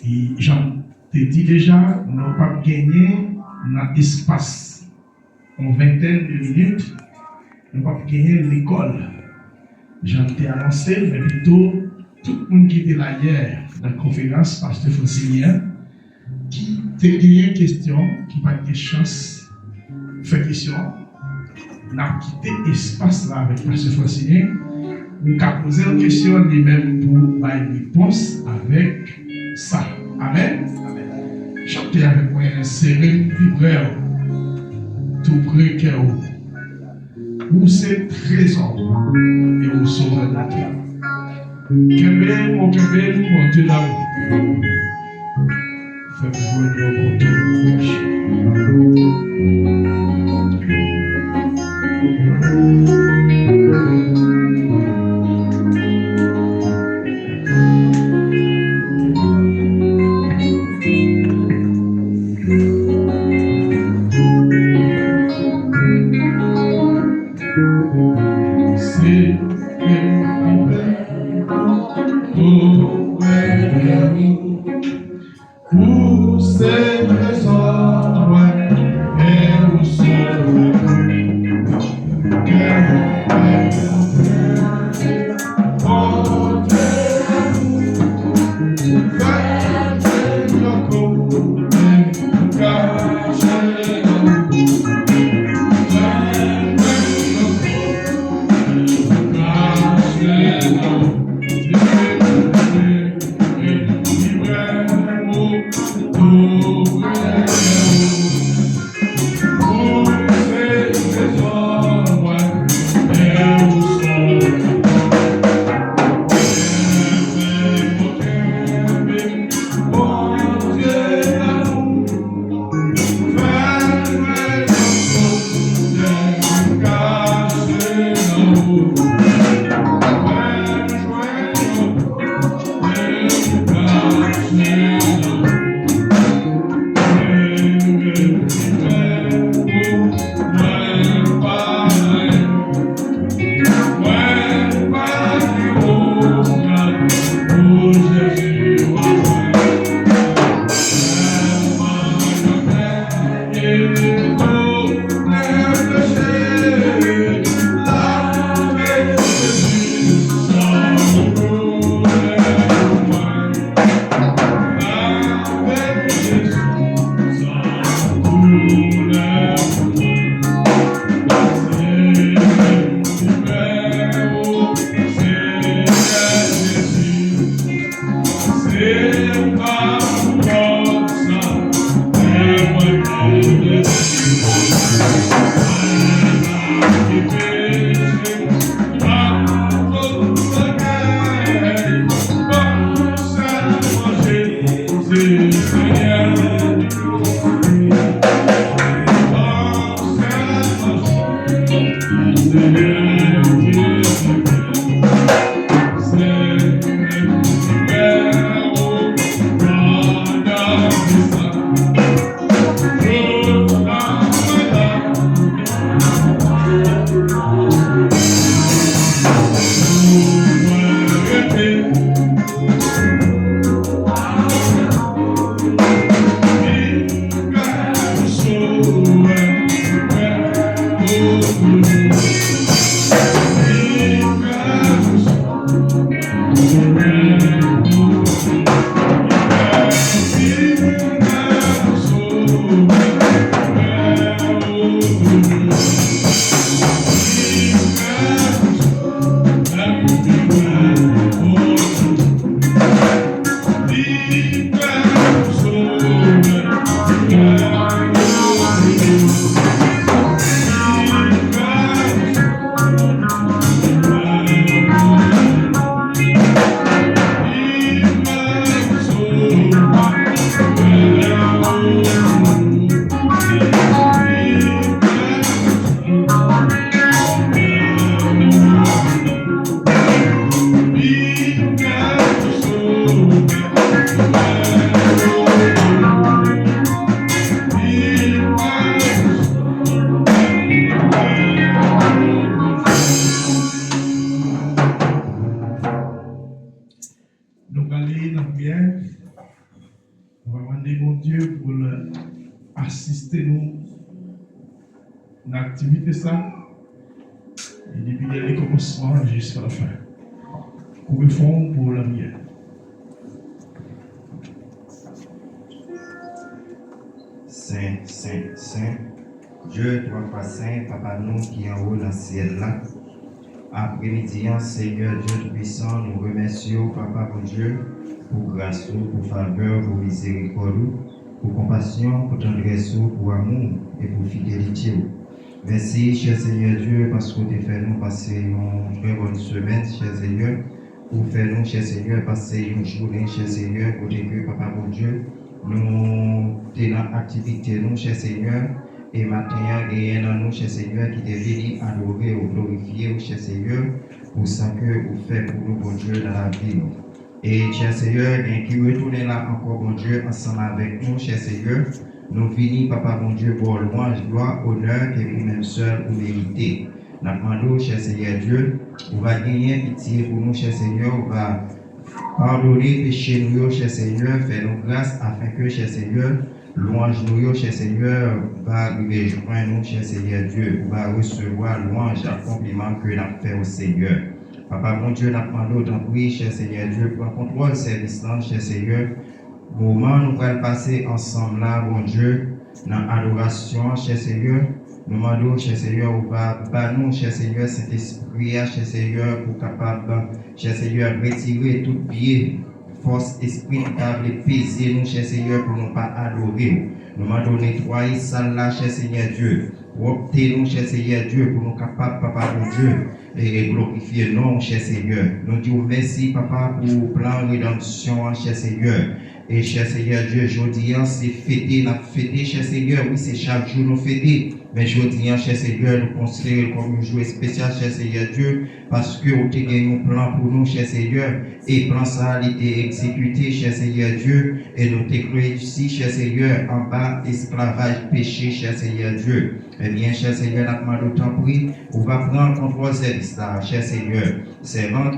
Et j'en t'ai dit déjà, nous n'avons pas gagné dans l'espace en vingtaine de minutes, nous n'avons pas gagné l'école. J'en t'ai annoncé, mais plutôt tout le monde qui était là hier dans la conférence, Pasteur Francilien, qui t'a gagné une question, qui n'a pas de chance, fait question, n'a quitté l'espace là avec Pasteur Francilien, ou qu'a posé une question lui-même pour avoir une réponse avec ça. Amen. Chantez avec moi un serré vibreur, tout près que où c'est trésor et au sauveur de la terre. Kembel, mon Dieu d'amour. Faites jouer le prière. On va demander mon Dieu pour assister nous dans l'activité ça. Et depuis le commencement jusqu'à la fin. Pour le fond, pour la mienne. Saint, Saint, Saint, Dieu, toi, pas Saint, Papa, nous qui en haut dans le ciel là. Après-midi, Seigneur Dieu Tout-Puissant, nous remercions, Papa, pour Dieu, pour grâce, pour faveur, pour miséricorde, pour compassion, pour tendresse, pour amour et pour fidélité. Merci, cher Seigneur Dieu, parce que tu fait nous passer une très bonne semaine, cher Seigneur. Pour faire nous, cher Seigneur, passer une journée, cher Seigneur, pour que, Papa, mon Dieu, nous tenons activité, nous, cher Seigneur. Et maintenant, il y a nous, cher Seigneur, qui est venu adorer ou glorifier, cher Seigneur, pour ce que vous faites pour nous, bon Dieu, dans la vie. Et, cher Seigneur, qui retourne là encore, bon Dieu, ensemble avec nous, cher Seigneur, nous finissons, Papa, bon Dieu, pour louange, gloire, honneur, que vous-même seul vous méritez. Nous demandons, cher Seigneur Dieu, vous va gagner pitié pour nous, cher Seigneur, vous va pardonner péché nous, cher Seigneur, faire nous grâce afin que, cher Seigneur, louange nous, cher Seigneur, va arriver joindre nous, cher Seigneur Dieu, va recevoir louange et compliment que nous avons fait au Seigneur. Papa, mon Dieu, nous demandons autant prie, cher Seigneur Dieu, pour contrôle le service là, cher Seigneur. Moment nous allons passer ensemble là, bon Dieu, dans l'adoration, cher Seigneur. Nous demandons, cher Seigneur, on va nous, cher Seigneur, Saint-Esprit, cher Seigneur, pour capable, cher Seigneur, retirer tout pied, force, esprit, capable de peser nous, cher Seigneur, pour ne pas adorer. Nous demandons nettoyer ça là, cher Seigneur Dieu. Optez nous, cher Seigneur Dieu, pour nous capables, Papa, mon Dieu, et glorifier nous, cher Seigneur. Nous disons merci, Papa, pour le plan de rédemption, cher Seigneur. Et cher Seigneur Dieu, aujourd'hui, c'est fêté, nous fêté, cher Seigneur, oui, c'est chaque jour nous fêter. Mais aujourd'hui, cher Seigneur, nous considérons comme un jour spécial, cher Seigneur Dieu, parce que vous avez gagné un plan pour nous, cher Seigneur, et plan ça a été exécuté, cher Seigneur Dieu, et nous t'ai créé ici, cher Seigneur, en bas, esclavage, péché, cher Seigneur Dieu. Eh bien, cher Seigneur, nous demandons autant pris, on va prendre contrôle service là, cher Seigneur. Servant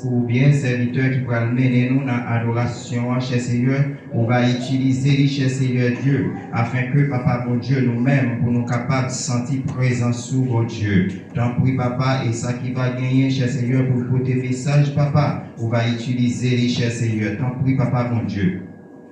ou bien serviteur qui va mener nous dans l'adoration, cher Seigneur, on va utiliser, cher Seigneur Dieu, afin que, Papa, bon Dieu, nous-mêmes, pour nous capables de sentir présence sous bon Dieu. Tant pis, Papa, et ça qui va gagner, cher Seigneur, pour porter message, Papa, on va utiliser, cher Seigneur. Tant pis, Papa, bon Dieu.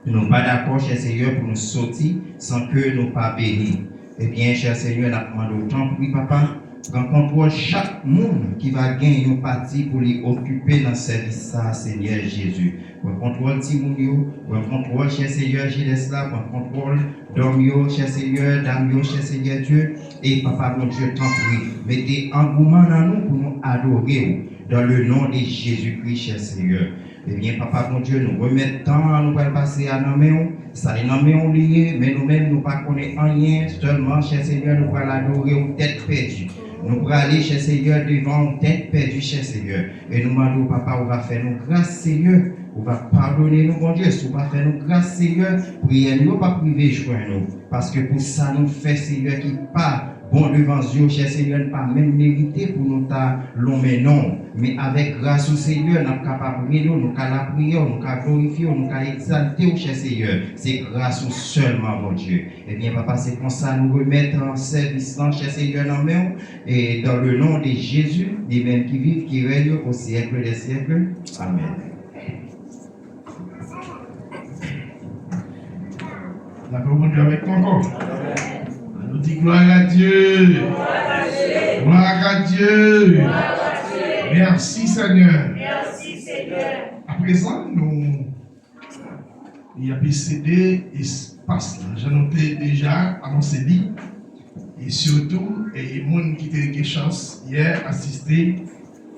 Nous n'sommes pas d'accord, cher Seigneur, pour nous sortir sans que nous pas bénis. Eh bien, cher Seigneur, nous demandons autant, oui, Papa, prends contrôle chaque monde qui va gagner une partie pour les occuper dans le service, ça, Seigneur Jésus. Prends contrôle Timounio, prends contrôle, cher Seigneur, Gilles là, prends contrôle Dormio, cher Seigneur, Damio, cher Seigneur Dieu, et Papa, mon Dieu, t'en prie, mettez engouement dans nous pour nous adorer, dans le nom de Jésus-Christ, cher Seigneur. Eh bien, Papa, mon Dieu, nous remettons, nous allons passer à nos mains, ça est nos mains liées, mais nous-mêmes, nous ne connaissons rien, seulement, cher Seigneur, nous allons adorer aux têtes perdues. Nous allons aller, cher Seigneur, devant aux têtes perdues, cher Seigneur. Et nous demandons, Papa, on va faire nos grâces, Seigneur. On va pardonner nous, bon Dieu. Si on va faire nos grâces, Seigneur, priez nous, pas priver, joindre nous. Parce que pour ça, nous fait, Seigneur, qui part. Bon devant Dieu, cher Seigneur, pas même mérité pour nous l'homme non. Mais avec grâce au Seigneur, nous sommes capables de nous, nous la prier, nous glorifier, nous exalter au cher Seigneur. C'est grâce au seulement, bon Dieu. Eh bien, Papa, c'est comme ça, nous remettre en service, cher Seigneur, dans main, et dans le nom de Jésus, des mêmes qui vivent, qui règnent au siècle des siècles. Amen. La communion avec toi encore. Nous disons gloire à Dieu. Gloire à Dieu. Merci Seigneur. Merci Seigneur. À présent, il y a cédé espace. J'ai noté déjà annoncé dit. Et surtout, il y a des gens qui ont eu chance hier assister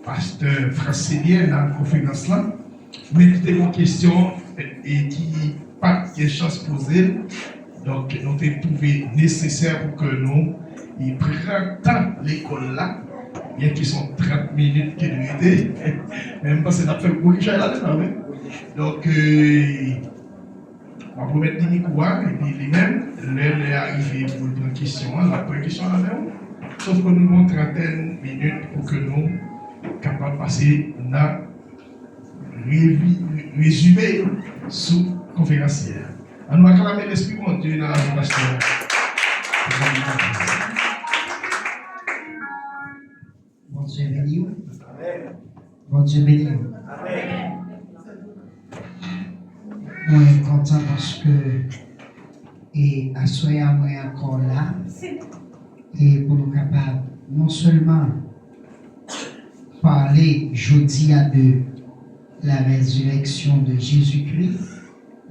pasteur Francélien dans la conférence là. Mais qui ont des questions et qui pas de chance posée. Donc, nous avons trouvé nécessaire pour que nous prenions l'école là, bien qu'ils sont 30 minutes qui nous étaient, même pas c'est fait pour Richard là-dedans. Donc, on va promettre Nicolas et puis lui-même, l'heure est arrivée pour une question, la première question là-dedans. Sauf que nous avons 30 minutes pour que nous soyons capables de passer dans résumé sous conférencière. On va acclamer l'Esprit de Dieu dans la pasteur. Bon Dieu béni. Bon Dieu béni. Moi, je suis content parce que et à soya moi encore là et pour nous capables non seulement parler jeudi de la résurrection de Jésus-Christ,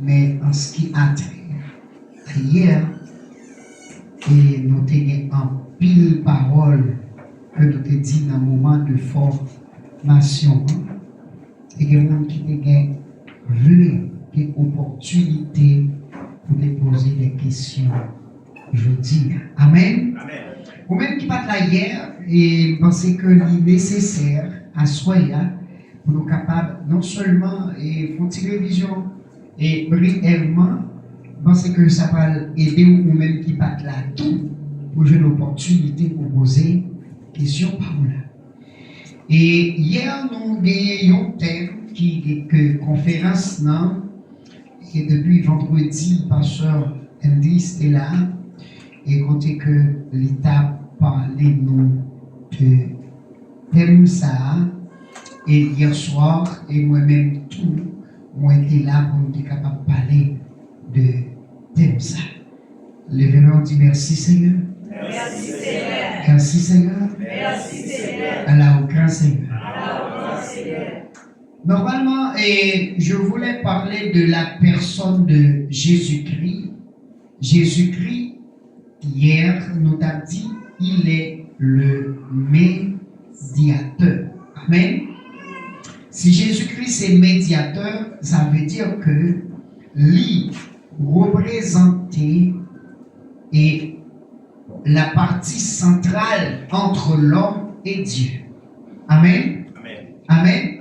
mais en ce qui a trait hier et nous avons en pile parole que nous avons dit dans un moment de formation. Et il y a des gens qui ont vu des opportunités pour te poser des questions. Je dis Amen. Ou même qui partent là hier et penser que c'est nécessaire à soi pour nous capables non seulement et faire une révision et brièvement penser que ça va aider ou même qui partent là tout pour une opportunité pour poser des questions par là. Et hier nous avons un thème qui est conférence non. Et depuis vendredi, le pasteur Andy était là et comptait que l'État parlait nous de thème ça. Et hier soir, et moi-même tout, moi été là pour nous être capable de parler de thème ça. Le Vénération dit merci Seigneur. Merci Seigneur. Merci Seigneur. Merci Seigneur. Allah au grand Seigneur. Allah au grand Seigneur. Normalement, je voulais parler de la personne de Jésus-Christ. Jésus-Christ, hier, nous a dit, il est le médiateur. Amen. Si Jésus-Christ est médiateur, ça veut dire que lui représentait et la partie centrale entre l'homme et Dieu. Amen. Amen.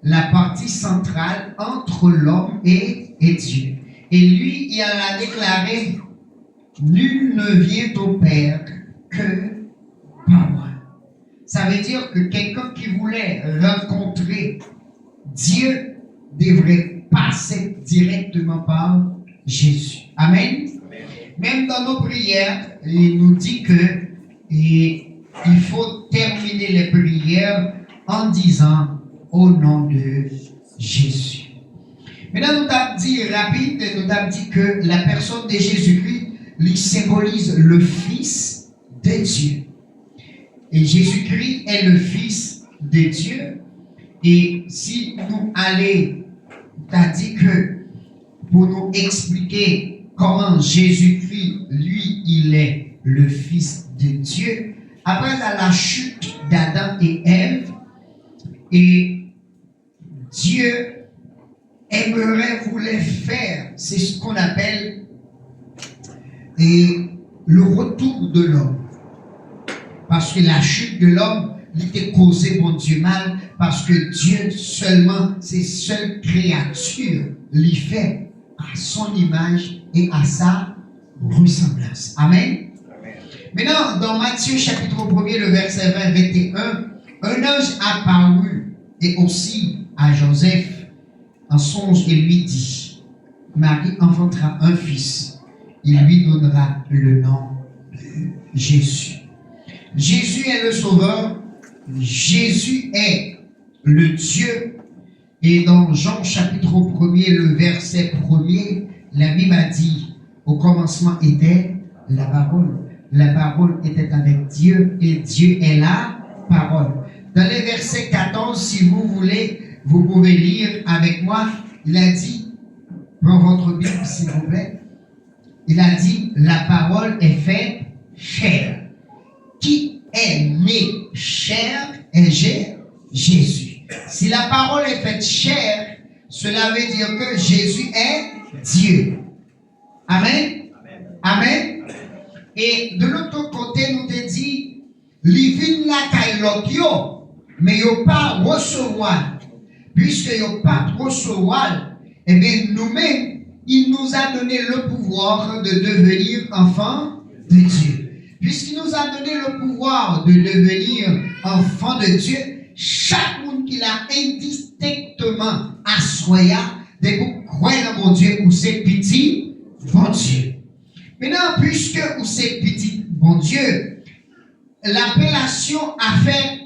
La partie centrale entre l'homme et Dieu. Et lui, il a déclaré, nul ne vient au Père que par moi. Ça veut dire que quelqu'un qui voulait rencontrer Dieu devrait passer directement par Jésus. Amen. Même dans nos prières, il nous dit que il faut terminer les prières en disant au nom de Jésus. Maintenant, nous avons dit rapide, nous avons dit que la personne de Jésus-Christ lui symbolise le Fils de Dieu. Et Jésus-Christ est le Fils de Dieu. Et si nous allons, tu as dit que pour nous expliquer comment Jésus-Christ, lui, il est le Fils de Dieu, après la chute d'Adam et Ève, et Dieu aimerait, voulait faire, c'est ce qu'on appelle le retour de l'homme. Parce que la chute de l'homme était causée pour Dieu mal, parce que Dieu seulement, ses seules créatures, l'y fait à son image et à sa ressemblance. Amen. Maintenant, dans Matthieu chapitre 1er, le verset 20-21, un ange apparut et aussi à Joseph en songe et lui dit, Marie enfantera un fils, il lui donnera le nom de Jésus. Jésus est le Sauveur, Jésus est le Dieu. Et dans Jean chapitre 1er, le verset 1er, la Bible a dit, au commencement était la parole. La parole était avec Dieu et Dieu est la parole. Dans le verset 14, si vous voulez, vous pouvez lire avec moi. Il a dit, prends votre Bible s'il vous plaît. Il a dit, la parole est faite chair. Qui est né chair est Jésus. Si la parole est faite chair, cela veut dire que Jésus est Dieu. Amen. Amen. Et de l'autre côté, nous te dit, l'ivine la kailokyo, mais yo pas recevoir. Puisque yo pas recevoir, eh bien nous-mêmes, il nous a donné le pouvoir de devenir enfants de Dieu. Puisqu'il nous a donné le pouvoir de devenir enfants de Dieu, chaque monde qui l'a indistinctement assoya, de vous croyez dans mon Dieu, ou c'est petit, bon Dieu. Maintenant, puisque vous c'est petit, bon Dieu, l'appellation a fait,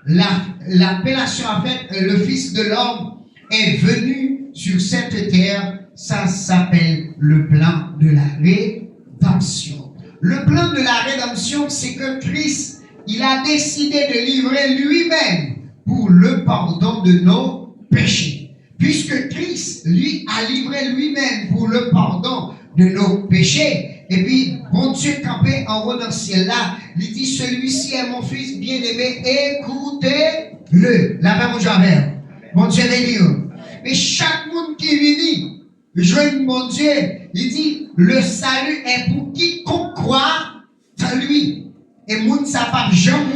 le Fils de l'homme est venu sur cette terre, ça s'appelle le plan de la rédemption. Le plan de la rédemption, c'est que Christ, il a décidé de livrer lui-même pour le pardon de nos péchés. Puisque Christ, lui, a livré lui-même pour le pardon de nos péchés. Et puis, bon Dieu campé en haut dans le ciel là, il dit, celui-ci est mon fils bien-aimé, écoutez-le. La paix, mon Dieu, amen. Bon Dieu, béni. Mais chaque monde qui vient, joint mon Dieu, il dit, le salut est pour quiconque croit en lui. Et moun ça pas jamais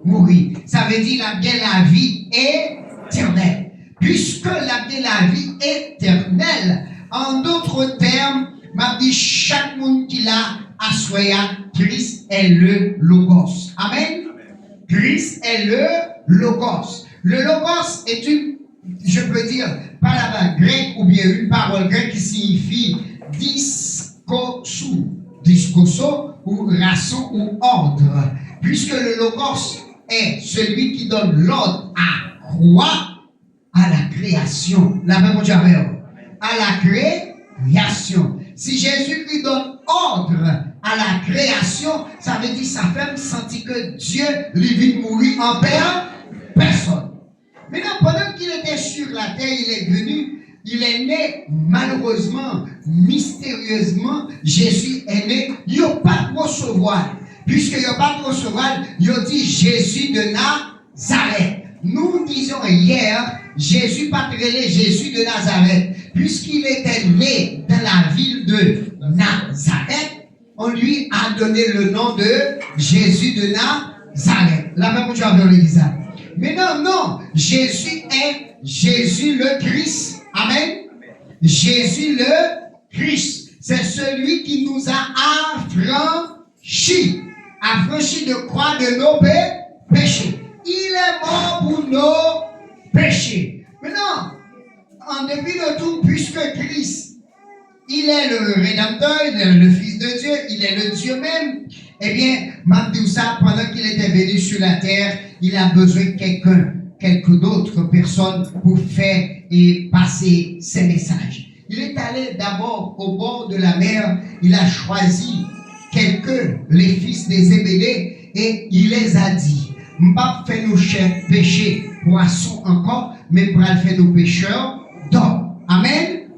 mourir. Ça veut dire la bien la vie éternelle. Puisque la bien la vie éternelle, en d'autres termes, m'a dit chaque monde qui l'a assoya, Christ est le Logos. Amen. Christ est le Logos. Le Logos est une, je peux dire, parole grecque ou bien une parole grecque qui signifie discoso ou raison ou ordre. Puisque le Logos est celui qui donne l'ordre à croire à la création. La même chose à la création. Si Jésus lui donne ordre à la création, ça veut dire ça fait me sentir que Dieu lui vient mourir en personne. Maintenant, pendant qu'il était sur la terre, il est venu, il est né, malheureusement, mystérieusement, Jésus est né, il n'y a pas de recevoir. Puisqu'il n'y a pas de recevoir, il a dit Jésus de Nazareth. Nous disions hier, Jésus pas trélé Jésus de Nazareth. Puisqu'il était né dans la ville de Nazareth, on lui a donné le nom de Jésus de Nazareth. La même chose avec l'église. Mais non, Jésus est Jésus le Christ. Amen. Jésus le Christ. C'est celui qui nous a affranchis. Affranchis de quoi? De nos péchés. Il est mort pour nos péchés. Maintenant, en dépit de tout, puisque Christ, il est le Rédempteur, il est le Fils de Dieu, il est le Dieu même, eh bien, Mabdoussa, pendant qu'il était venu sur la terre, il a besoin de quelques d'autres personnes pour faire et passer ses messages. Il est allé d'abord au bord de la mer, il a choisi les fils des Zébédée, et il les a dit, m'pas fait nos chers péchés, poissons encore, mais pour faire nos pécheurs d'or. Amen.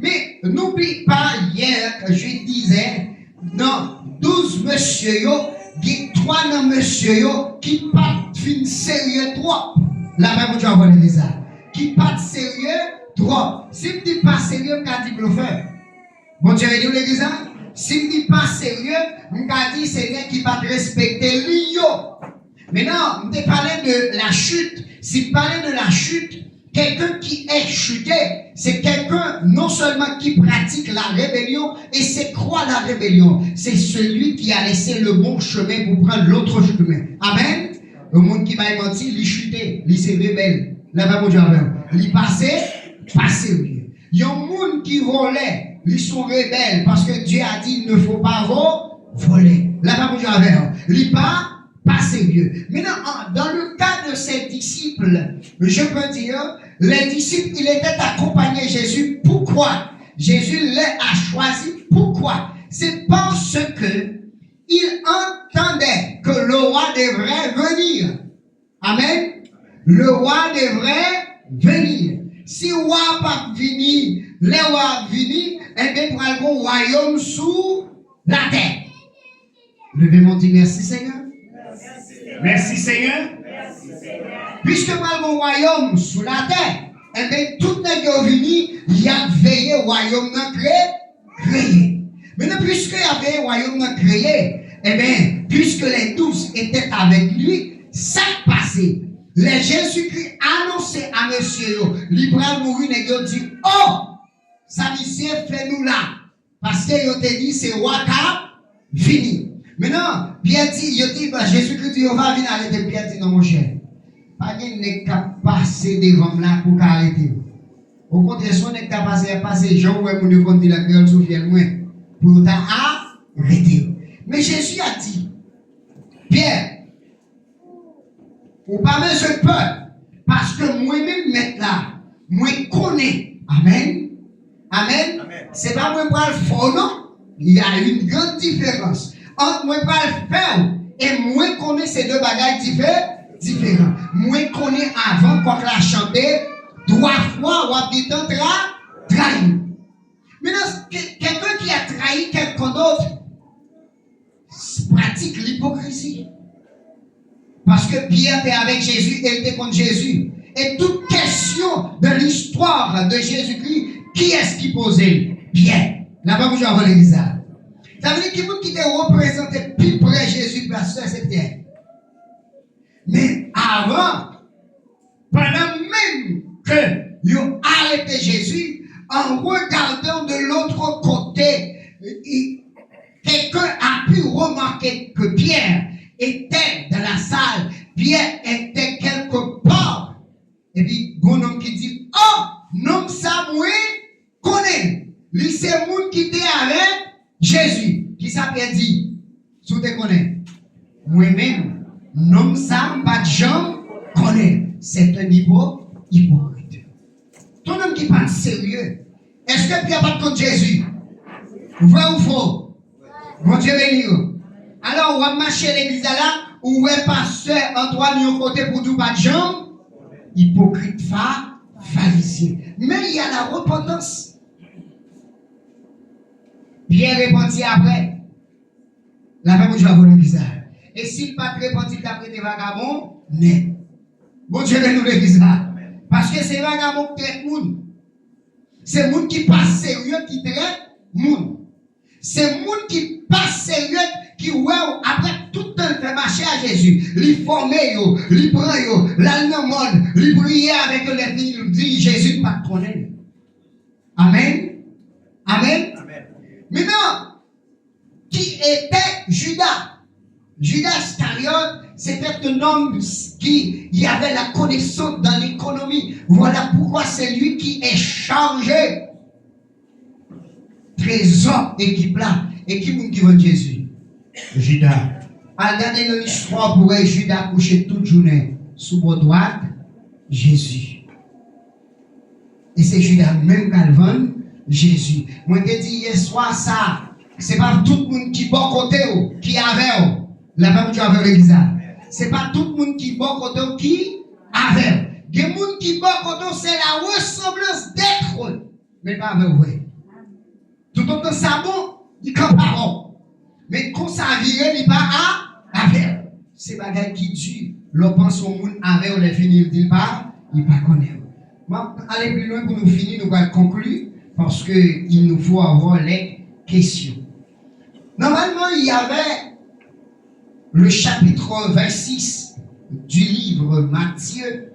Mais n'oublie pas, hier, je disais, non, 12 monsieur yo, il y a 3 non monsieur yo, qui pas fin sérieux trop. La même chose à les ça. Qui pas sérieux trop. Si tu dis pas sérieux, tu dis bluffeur. Bon Dieu, vous dit l'église. Si tu dis pas sérieux, tu dis c'est qui pas respecter l'io. Maintenant, je parle de la chute. Si tu parles de la chute, quelqu'un qui est chuté, c'est quelqu'un non seulement qui pratique la rébellion et c'est croire la rébellion. C'est celui qui a laissé le bon chemin pour prendre l'autre chemin. Amen. Le monde qui m'a menti, il chuté, il s'est rebelle. La même chose il passait mieux. Il y a un monde qui volait, ils sont rebelles parce que Dieu a dit il ne faut pas voler. La même chose il pas mieux. Maintenant, dans le cas de ses disciples, je peux dire, les disciples, ils étaient accompagnés Jésus. Pourquoi? Jésus les a choisis. Pourquoi? C'est parce que il entendait que le roi devrait venir. Amen. Le roi devrait venir. Si le roi pas venir, le roi venir, eh bien, pour aller au royaume sous la terre. Levez-moi, dit merci Seigneur. Merci Seigneur. Puisque mal mon royaume sous la terre, eh bien, tout le monde venu, il a veillé au royaume créé. Maintenant, puisque il y avait un royaume créé, eh bien, puisque les 12 étaient avec lui, ça passait. Les Jésus-Christ annonçaient à monsieur, l'Ibrahim mourir, et ils dit, oh, ça monsieur fait nous là. Parce qu'il a dit, c'est roi qui fini. Maintenant, Pierre dit, Jésus-Christ dit, on va venir arrêter. Pierre dit, non, mon cher. pas de cap passer devant là pour arrêter. Au contraire, si on est passer gens ouais pour nous compter la créole souffle moins pour arrêter. Mais Jésus a dit, Pierre, ou pas besoin de peur, parce que moi-même maintenant là, moi connais. Amen. Amen. C'est pas moi pour le faux, non? Il y a une grande différence entre moi pas le faire et moi connais ces deux bagages différents. Moi connais avant quand la chanter, 3 fois ou a dit trahi. Maintenant, quelqu'un qui a trahi quelqu'un d'autre pratique l'hypocrisie. Parce que Pierre était avec Jésus et était contre Jésus. Et toute question de l'histoire de Jésus-Christ, qui est-ce qui posait? Pierre. Là-bas, vous avez l'église. Ça veut dire que qui était représenté plus près de Jésus, pasteur, c'est Pierre. Mais avant, pendant même que ils arrêté Jésus, en regardant de l'autre côté, quelqu'un a pu remarquer que Pierre était dans la salle, Pierre était quelque part. Et puis, il y a un homme qui dit, oh, non, ça, moi, connaît. Lui, c'est monde qui était avec Jésus. Qui s'appelle dit, sous te connais. Moi-même, non, ça, pas de gens connaît. C'est un hypocrite. Ton homme qui parle sérieux. Est-ce que Pierre pas contre Jésus? Vrai ou faux? Bon Dieu béni. Alors, on va marcher l'église là, où est pasteur Antoine au côté pour tout pas de gens? Hypocrite, pharisien. Mais il y a la repentance. Pierre répondit après. La même chose à l'église. Et s'il n'a pas répondu qu'après des vagabonds, mais. Bon Dieu nous l'église là. Parce que c'est vagabonds qui traitent le monde. C'est le monde qui passe sérieux qui traite le monde. C'est le monde qui passe sérieux qui, ouais, après tout le temps, fait marcher à Jésus. Il forme, il prend, l'allemande, il prie avec les filles, il dit Jésus pas te connaître. Amen. Amen. Maintenant, qui était Judas? Judas Iscariote, c'était un homme qui y avait la connaissance dans l'économie. Voilà pourquoi c'est lui qui est chargé. Trésor, équipe là. Et qui veut Jésus? Judas. Regardez dans l'histoire pour Judas coucher toute journée sous votre droite, Jésus. Et c'est Judas même Calvin, Jésus. Moi, je dis hier soir ça, c'est pas tout le monde qui est bon côté qui avait. La même chose avec l'église. C'est pas tout le monde qui est bon côté qui avait. Il y a des gens qui sont bon côté, c'est la ressemblance d'être. Mais pas vrai. Tout le temps, ça bon, il compare. Mais quand ça vire, il pas à faire. C'est bagage qui tue. L'on pense au monde avec, on les finit, il dit pas, il pas connaît. Allez plus loin pour nous finir, nous allons conclure, parce qu'il nous faut avoir les questions. Normalement, il y avait le chapitre 26 du livre Matthieu,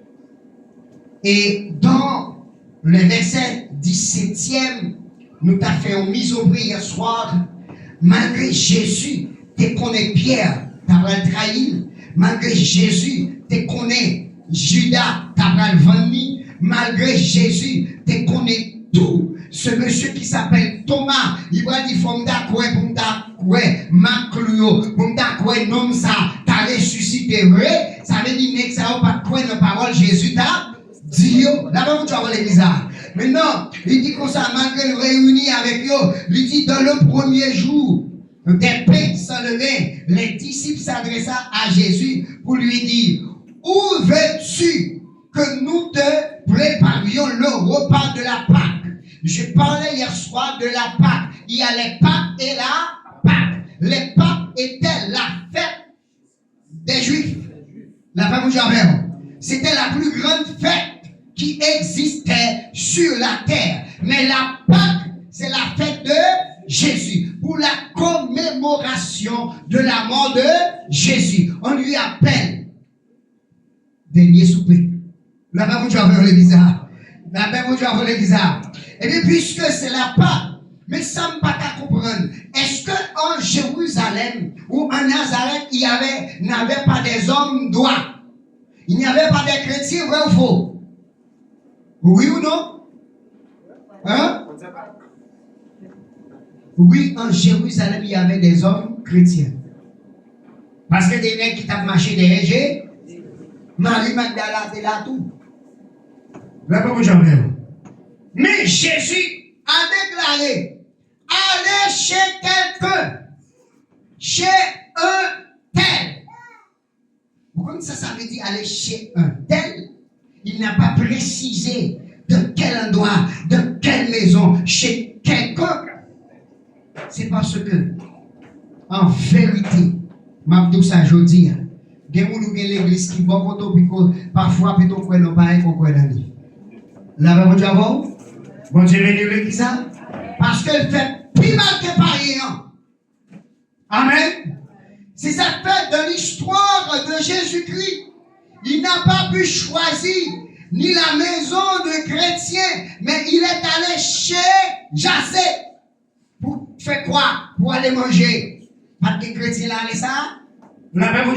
et dans le verset 17e, nous t'avons fait une mise au prix hier soir. Malgré Jésus, tu connais Pierre, tu as trahi. Malgré Jésus, tu connais Judas, tu as vendu. Malgré Jésus, tu connais tout. Ce monsieur qui s'appelle Thomas, il va dire faut m'dakoué, pour m'dakoué, Maclio, pour m'dakoué, nom ça, t'as ressuscité, vrai? Ça veut dire que ça va pas quoi dans la parole Jésus t'a dit. D'abord, tu vas l'église. Maintenant, il dit comme ça, malgré le réuni avec eux, il dit dans le premier jour des pains sans levain, les disciples s'adressa à Jésus pour lui dire, où veux-tu que nous te préparions le repas de la Pâque? Je parlais hier soir de la Pâque. Il y a les Pâques et la Pâque. Les Pâques étaient la fête des Juifs. La Pâque c'était la plus grande fête qui existait sur la terre. Mais la Pâque, c'est la fête de Jésus. Pour la commémoration de la mort de Jésus. On lui appelle dernier souper. La Pâque, le bizarre. La Pâque, le bizarre. Et bien, puisque c'est la Pâque, mais ça ne pas qu'à comprendre. Est-ce qu'en Jérusalem ou en Nazareth, il n'avait pas des hommes droits? Il n'y avait pas de chrétiens, vrai ou faux? Oui ou non? Hein? Oui, en Jérusalem, il y avait des hommes chrétiens. Parce que des mecs qui t'ont marché derrière Jésus, Marie Magdala était là tout. Là, pas vous jamais. Mais Jésus a déclaré, allez chez quelqu'un, chez un tel. Pourquoi ça veut dire aller chez un tel? Il n'a pas précisé de quel endroit, de quelle maison, chez quelqu'un. C'est parce que, en vérité, Mabdou ça jodi, il y a l'église qui bon parfois plutôt qu'on n'a pas qu'on croit dans lui. Là, bon Dieu, bon Dieu, venez qui ça? Parce qu'elle fait plus mal que pareil. Amen. C'est ça fait dans l'histoire de Jésus-Christ. Il n'a pas pu choisir ni la maison de chrétiens, mais il est allé chez Jassé. Pour faire quoi? Pour aller manger. Pas de chrétien là, mais ça? La même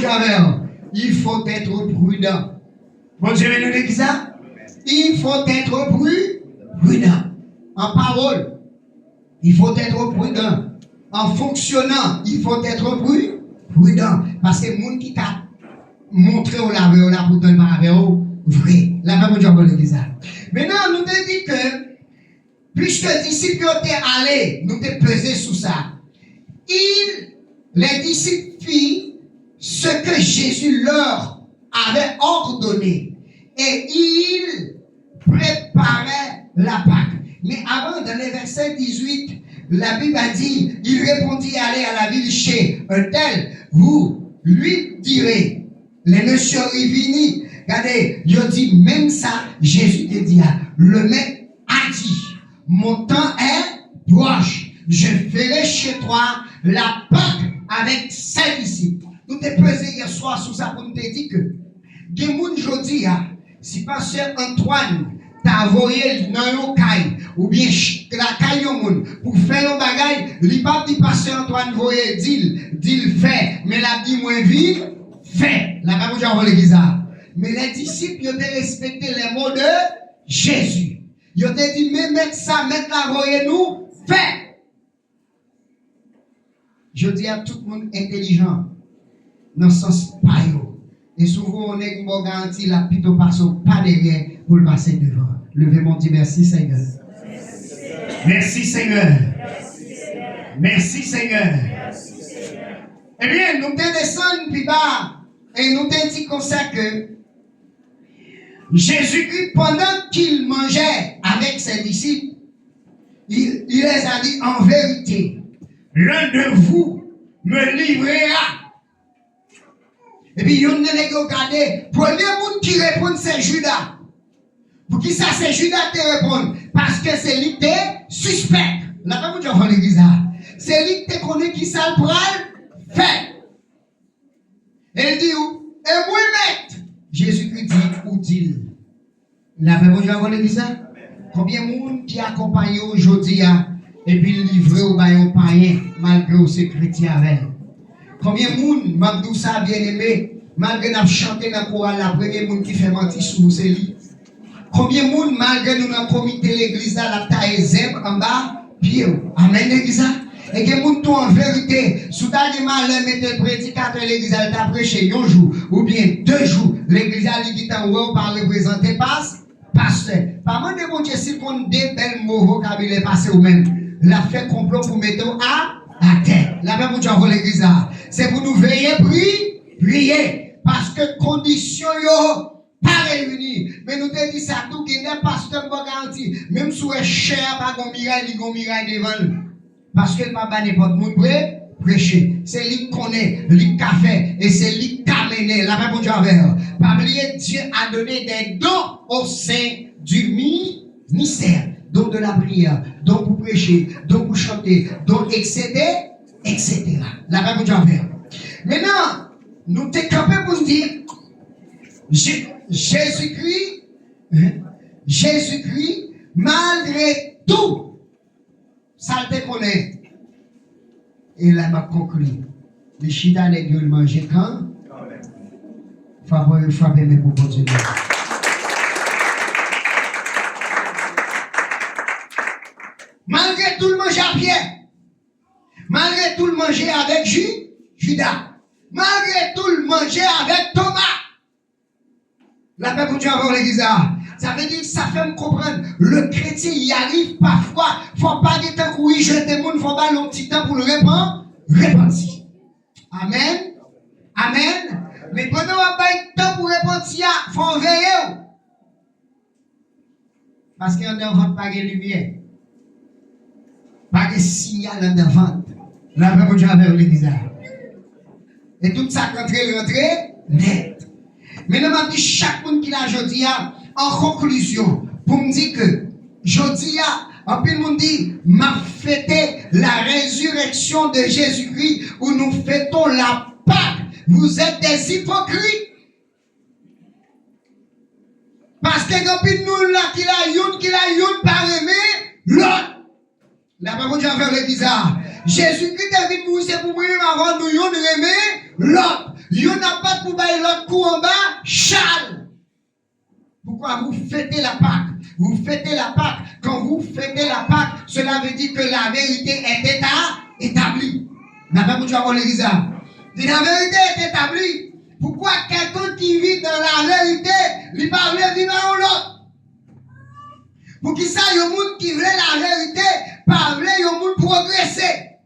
il faut être prudent. Bon Dieu, venez qui ça? Il faut être prudent. En parole, il faut être prudent. En fonctionnant, il faut être prudent. Parce que le monde qui t'a montré au laveur là pour donner par vrai. La même Dieu va ça. Maintenant, nous te dit que, puisque les disciples étaient allés, nous te pesé sous ça. Les disciples firent ce que Jésus leur avait ordonné. Et ils préparaient la Pâque. Mais avant, dans les versets 18, la Bible a dit, il répondit, allez à la ville chez un tel, vous lui direz, les messieurs Rivini, regardez, il a dit même ça, Jésus te dit, le maître a dit, mon temps est proche, je ferai chez toi la Pâque avec ses disciples. Nous t'es pesé hier soir sous ça pour nous te dire que, des gens jodi, si pasteur Antoine t'a envoyé dans un caille, ou bien la caille au monde, pour faire un bagage, il pas dit pasteur Antoine voyez, dit fait, mais la dit moins vite, fait. La Bible j'ai envoyé l'église. Mais les disciples, ils ont respecté les mots de Jésus. Ils ont dit, mais mettre ça, mettre la voyez nous, fait. Je dis à tout le monde intelligent, dans le sens paillot. Et souvent, on est pour garantir la plutôt passe pas derrière pour le passer devant. Levez-moi, dit merci Seigneur. Merci Seigneur. Merci Seigneur. Eh bien, nous te descendons plus bas et nous te dit comme ça que Jésus-Christ, pendant qu'il mangeait avec ses disciples, il les a dit en vérité, l'un de vous me livrera. Et puis, il y a regardé, premier monde qui répond, c'est Judas. Pour qui ça, c'est Judas qui répond? Parce que c'est lui qui est suspect. Là, pas vous dire l'église. C'est lui qui connaît qui ça le pral fait. Et il dit où? Et moi, maître. Jésus-Christ dit, où dit-il? Là, pas vous dire l'église. Combien de monde qui accompagne aujourd'hui, et puis livré au baillon païen, malgré au chrétien avec? Combien de monde, Mabdou ça bien aimé, malgré nous chanter dans le chorale, la première monde qui fait mentir sous nous, c'est lui. Combien de monde, malgré nous, dans le comité de l'église, la taille zèbre en bas, pied. Amen, l'église. Et que monde tout en vérité, sous ta mal, mettre le prédicateur de l'église, elle t'a prêché un jour, ou bien 2 jours, l'église, elle dit en haut, par représenter pasteur. Par contre, de bon Dieu, si on des belles mots vocabulaire passé ou même, la fait complot pour mettre à terre. La même chose pour l'église. C'est pour nous veiller, prier. Parce que conditions yo pas réunies. Mais nous te dit ça tout qui n'est pas garanti. Même si est cher, pas gon miraille, il gon miraille devant nous. Parce que le papa n'importe monde prêcher. C'est lui qui connaît, lui qui a fait, et c'est lui qui a mené. La même chose avec. Pas oublier, Dieu a donné des dons au sein du ministère. Donc de la prière, donc pour prêcher, donc pour chanter, donc etc. La Bible dit. Maintenant, nous t'es capables pour nous dire, Jésus-Christ, malgré tout, ça te connaît. Et là, m'a conclu. Les chita les gueules manger quand? Frappez mes pour continuer. Malgré tout le manger à Pierre, malgré tout le manger avec Judas, malgré tout le manger avec Thomas, la paix pour Dieu avant l'église. Ça veut dire que ça fait me comprendre. Le chrétien y arrive parfois. Faut pas des temps où il jette des monde, faut pas long petit temps pour le répandre. Amen. Amen. Mais pendant qu'on pas de temps pour répandre, faut veiller. Parce qu'il y a un vente pas de lumière. Pas de signal en vente. La paix pour Dieu avec l'église. Et tout ça rentre net. Maintenant, je dis chaque monde qui l'a aujourd'hui, en conclusion, pour me dire que aujourd'hui, en plus, on dit, m'a fêté la résurrection de Jésus-Christ, où nous fêtons la Pâque. Vous êtes des hypocrites. Parce que depuis nous, là, qui la youn, par aimer, l'autre. La parole de Dieu envers l'église. Jésus-Christ est venu mourir, c'est pour mourir avant nous, youn aimer, l'autre. Yon n'a pas de pour bailler l'autre coup en bas, Charles. Pourquoi vous fêtez la Pâque? Vous fêtez la Pâque. Quand vous fêtez la Pâque, cela veut dire que la vérité est établie. La parole de Dieu avant l'église. La vérité est établie. Pourquoi quelqu'un qui vit dans la vérité, il parle vivre en l'autre? Pour qui ça, il y a un monde qui veut la vérité, parler, il y a un monde progresser.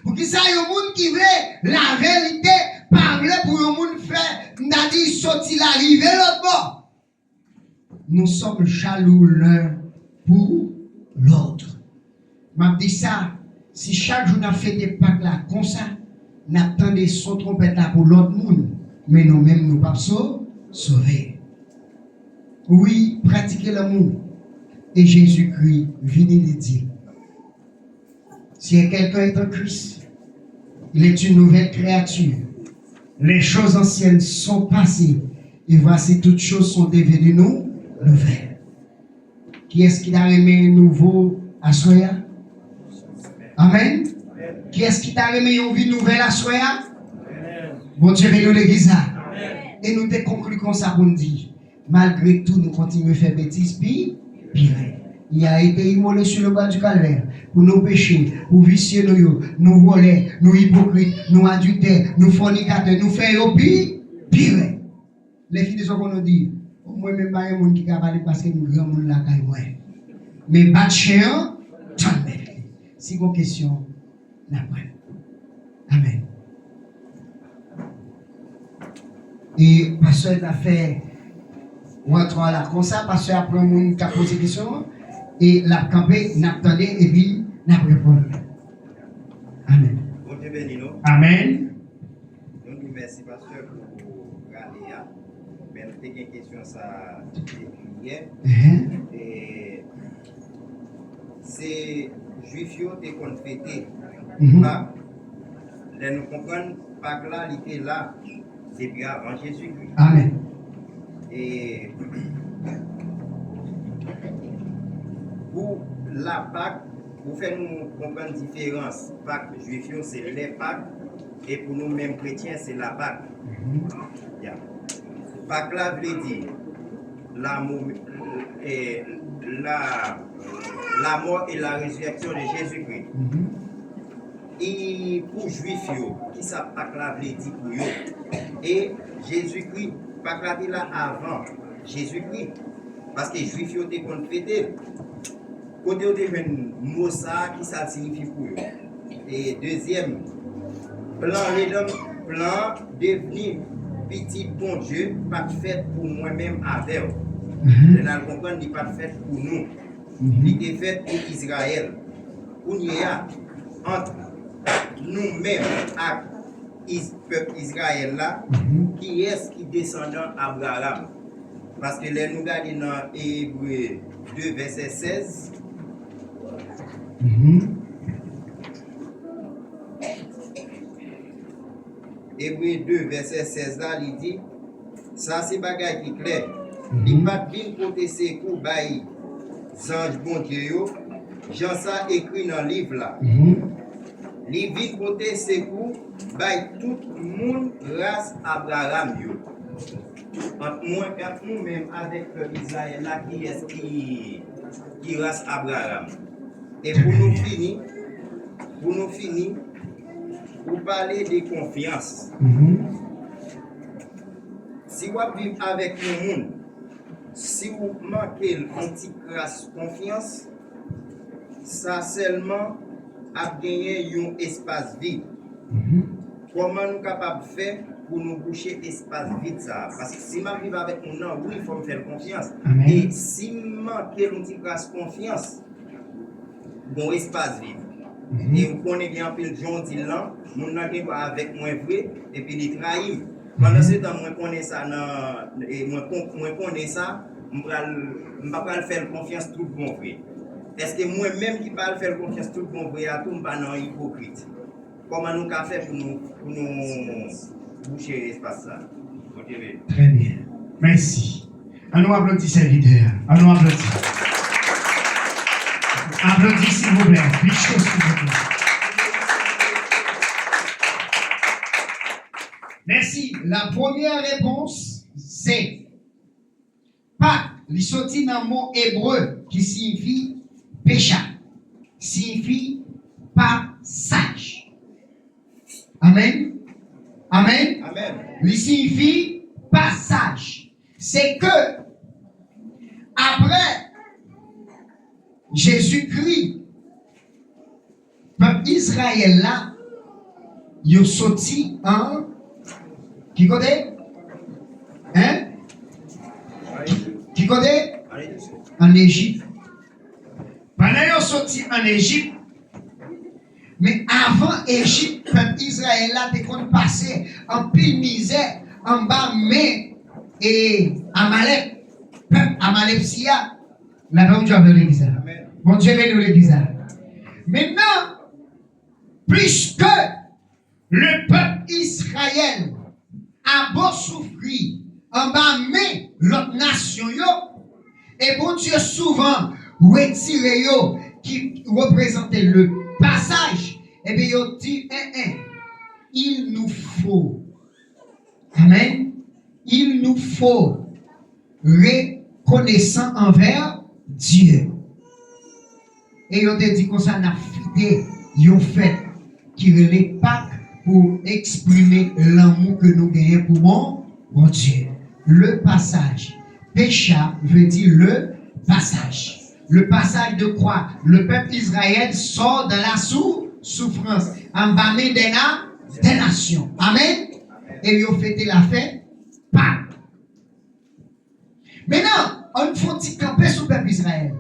Pour qui ça, il y a un monde qui veut la vérité, parler pour un monde faire, n'a dit sortir l'arrivée l'autre bord. Nous sommes jaloux l'un pour l'autre. M'a dit ça, si chaque jour nous fait des Pâques là comme ça, nous attendons son trompette là pour l'autre monde, mais nous-mêmes nous ne pas sauver. Oui, pratiquer l'amour. Et Jésus-Christ vient de dire, si quelqu'un est en Christ, il est une nouvelle créature. Les choses anciennes sont passées et voici toutes choses sont devenues nouvelles. Qui est-ce qui t'a aimé nouveau à Soya? Amen. Qui est-ce qui t'a aimé une vie nouvelle à Soya? Bon Dieu, nous l'église. Et nous te conclu comme ça pour nous dire, malgré tout, nous continuons à faire bêtises, pire. Il a été immolé sur le bas du calvaire pour nos péchés, pour vicier nous voler, nous hypocrites, nous adultères, nous fornicateurs, nous faire pire. Les filles de ce qu'on nous dit, moi même pas un monde qui a parlé parce que nous grand monde là caille moi. Mais pas chien, si vos questions, n'après. Amen. Et pasteur a fait rentrons là comme ça, pasteur après un monde qui a posé des questions. Et la campé, n'attendez et puis n'a répondu. Amen. Bon Dieu béni nous. Amen. Donc merci pasteur pour regarder. Mais nous avons une question ça hier. Et c'est juif qui ont fêté. Là, nous comprenons pas que là, il était là depuis avant Jésus-Christ. Amen. Et pour la Pâque, pour faire nous comprendre la différence, Pâque juif, c'est les Pâques, et pour nous-mêmes chrétiens, c'est la Pâque. Pâque là veut dire la mort et la résurrection de Jésus-Christ. Et pour les Juifs, qui ça Pâque là veut dire pour eux. Et Jésus-Christ, Pâque là là avant Jésus-Christ. Parce que les Juifs étaient fêtés. Côté où des mots ça qui ça signifie pour eux. Et deuxième, plan devenir petit bon Dieu, pas fait pour moi-même avec eux. Je n'ai compris, il n'est pas fait pour nous. Il est fait pour Israël. Où il y a entre nous-mêmes et le peuple Israël là, qui est qui descendant Abraham. Parce que les nous regardons dans Hébreu 2, verset 16. Hébreu 2, verset 16 là, il dit, ça c'est bagage qui est clair. Il n'y a pas de côté ses coups, bail, ange bon Dieu, Jean ça écrit dans le livre là. Il vit côté ses coups, bail tout le monde race Abraham. entre nous-mêmes avec Israël, là, qui est qui race Abraham. Et pour nous finir, vous parlez de confiance. Si vous vivez avec le monde, si vous manquez l'anti-grâce confiance, ça seulement a gagné un espace vide. Comment nous sommes capables de faire pour nous boucher l'espace vide ça? Parce que si je vis avec mon nom, oui, il faut me faire confiance. Amen. Et si je manque l'anti-grâce confiance, bon espace vide. Et vous connaissez bien un peu le John dit là, mon n'a pas avec moi vrai, et puis il trahit. Pendant ce temps, moi connais ça, et moi connais ça, je ne vais pas faire confiance tout le bon vrai. Est-ce que moi-même qui parle faire confiance tout le bon vrai à tout, je ne suis pas hypocrite? Comment nous avons fait pour nous boucher l'espace ça? Très bien. Merci. À nous applaudir, serviteurs. À nous applaudir. Applaudissez s'il vous plaît. Bichot, s'il vous plaît. Merci. La première réponse, c'est Pâques. Il sorti d'un mot hébreu qui signifie pécha. Signifie passage. Amen. Amen. Amen. Il signifie passage. C'est que après Jésus-Christ, peuple Israël là, il est sorti en qui connaît? Hein? Qui connaît? En Égypte. Pendant qu'ils sont sortis en Égypte, mais avant Égypte, peuple Israël là, t'es qu'on passait en pile misère, en bas, mais et Amalek, peuple Amalek Sia, là-bas où Dieu a veut l'église. Bon Dieu veut l'église. Maintenant, puisque le peuple Israël a beau souffrir en bas, mais l'autre nation, et bon Dieu souvent retiré qui représentait le passage, et bien il dit, il nous faut, amen, il nous faut reconnaissant envers Dieu. Et il a dit qu'on s'en a fêté, il a fait qui relève Pâques pour exprimer l'amour que nous gagnons pour mon Dieu. Le passage. Pécha veut dire le passage. Le passage de quoi? Le peuple Israël sort de la souffrance, en bas des nations. Amen. Et ils ont fêté la fête Pâques. Maintenant, on faut camper sur le peuple Israël.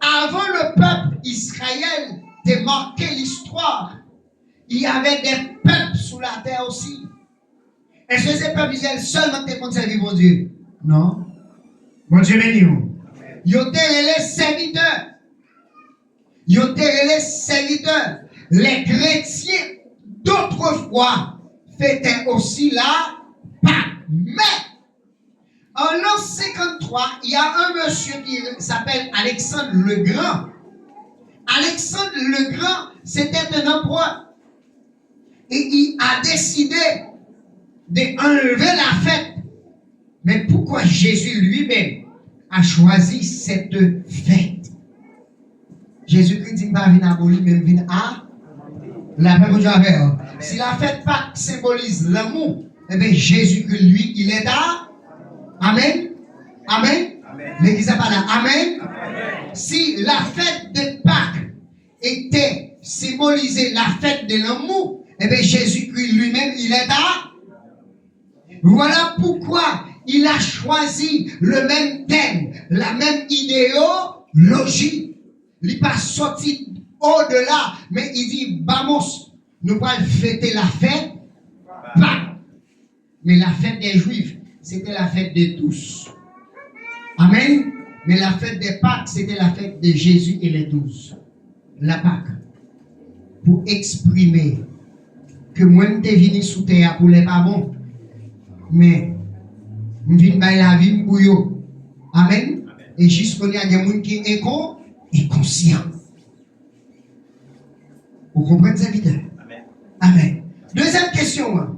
Avant le peuple Israël de marquer l'histoire, il y avait des peuples sous la terre aussi. Est-ce que ces peuples Israël seulement te conservé mon Dieu? Non. Mon Dieu béni. Ils ont été les serviteurs. Ils ont été les serviteurs. Les chrétiens d'autrefois fêtaient aussi la Pâques. Mais en l'an 53, il y a un monsieur qui s'appelle Alexandre le Grand. Alexandre le Grand, c'était un empereur. Et il a décidé d'enlever la fête. Mais pourquoi Jésus lui-même a choisi cette fête? Jésus-Christ dit pas venir abolir, mais venir à la paix que Dieu avait. Si la fête Pâques symbolise l'amour, eh bien Jésus-Christ, lui, il est là. Amen. Amen. L'église n'est pas là. Amen. Amen. Si la fête de Pâques était symbolisée la fête de l'amour, eh bien Jésus-Christ lui-même, il est là. Voilà pourquoi il a choisi le même thème, la même idéologie. Il n'est pas sorti au-delà, mais il dit, vamos, nous allons fêter la fête Pâques. Mais la fête des Juifs, c'était la fête de tous. Amen. Mais la fête des Pâques, c'était la fête de Jésus et les 12. La Pâques. Pour exprimer que moi, je suis venu sous terre pour les pas bons. Mais, je viens de la vie pour eux. Amen. Et jusqu'à il y a des gens qui sont inconscients. Vous comprenez ça, vite? Amen. Deuxième question.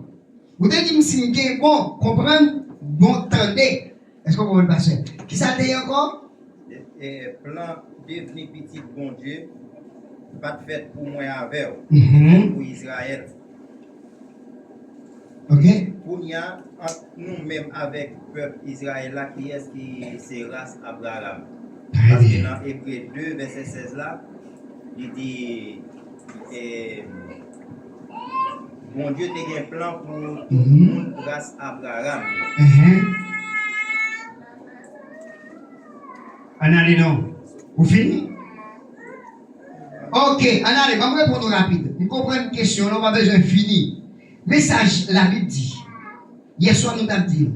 Vous avez dit, si vous bon, comprendre, bon, attendez. Est-ce que vous comprenez, pasteur? Qui ça dit encore? Et plan devenir petit bon Dieu, pas fait pour moi avec, pour Israël. Ok. Pour nous-mêmes avec le peuple Israël, là, qui est-ce qui c'est race Abraham? Parce que dans Hébreu 2, verset 16 là, il dit bon Dieu a un plan pour tout le monde grâce à Abraham. Allez, non. Vous finissez? Ok, allez, je vais répondre rapide. Vous comprenez une question, on va besoin de finir. Message, la Bible dit. Hier soir, nous avons dit.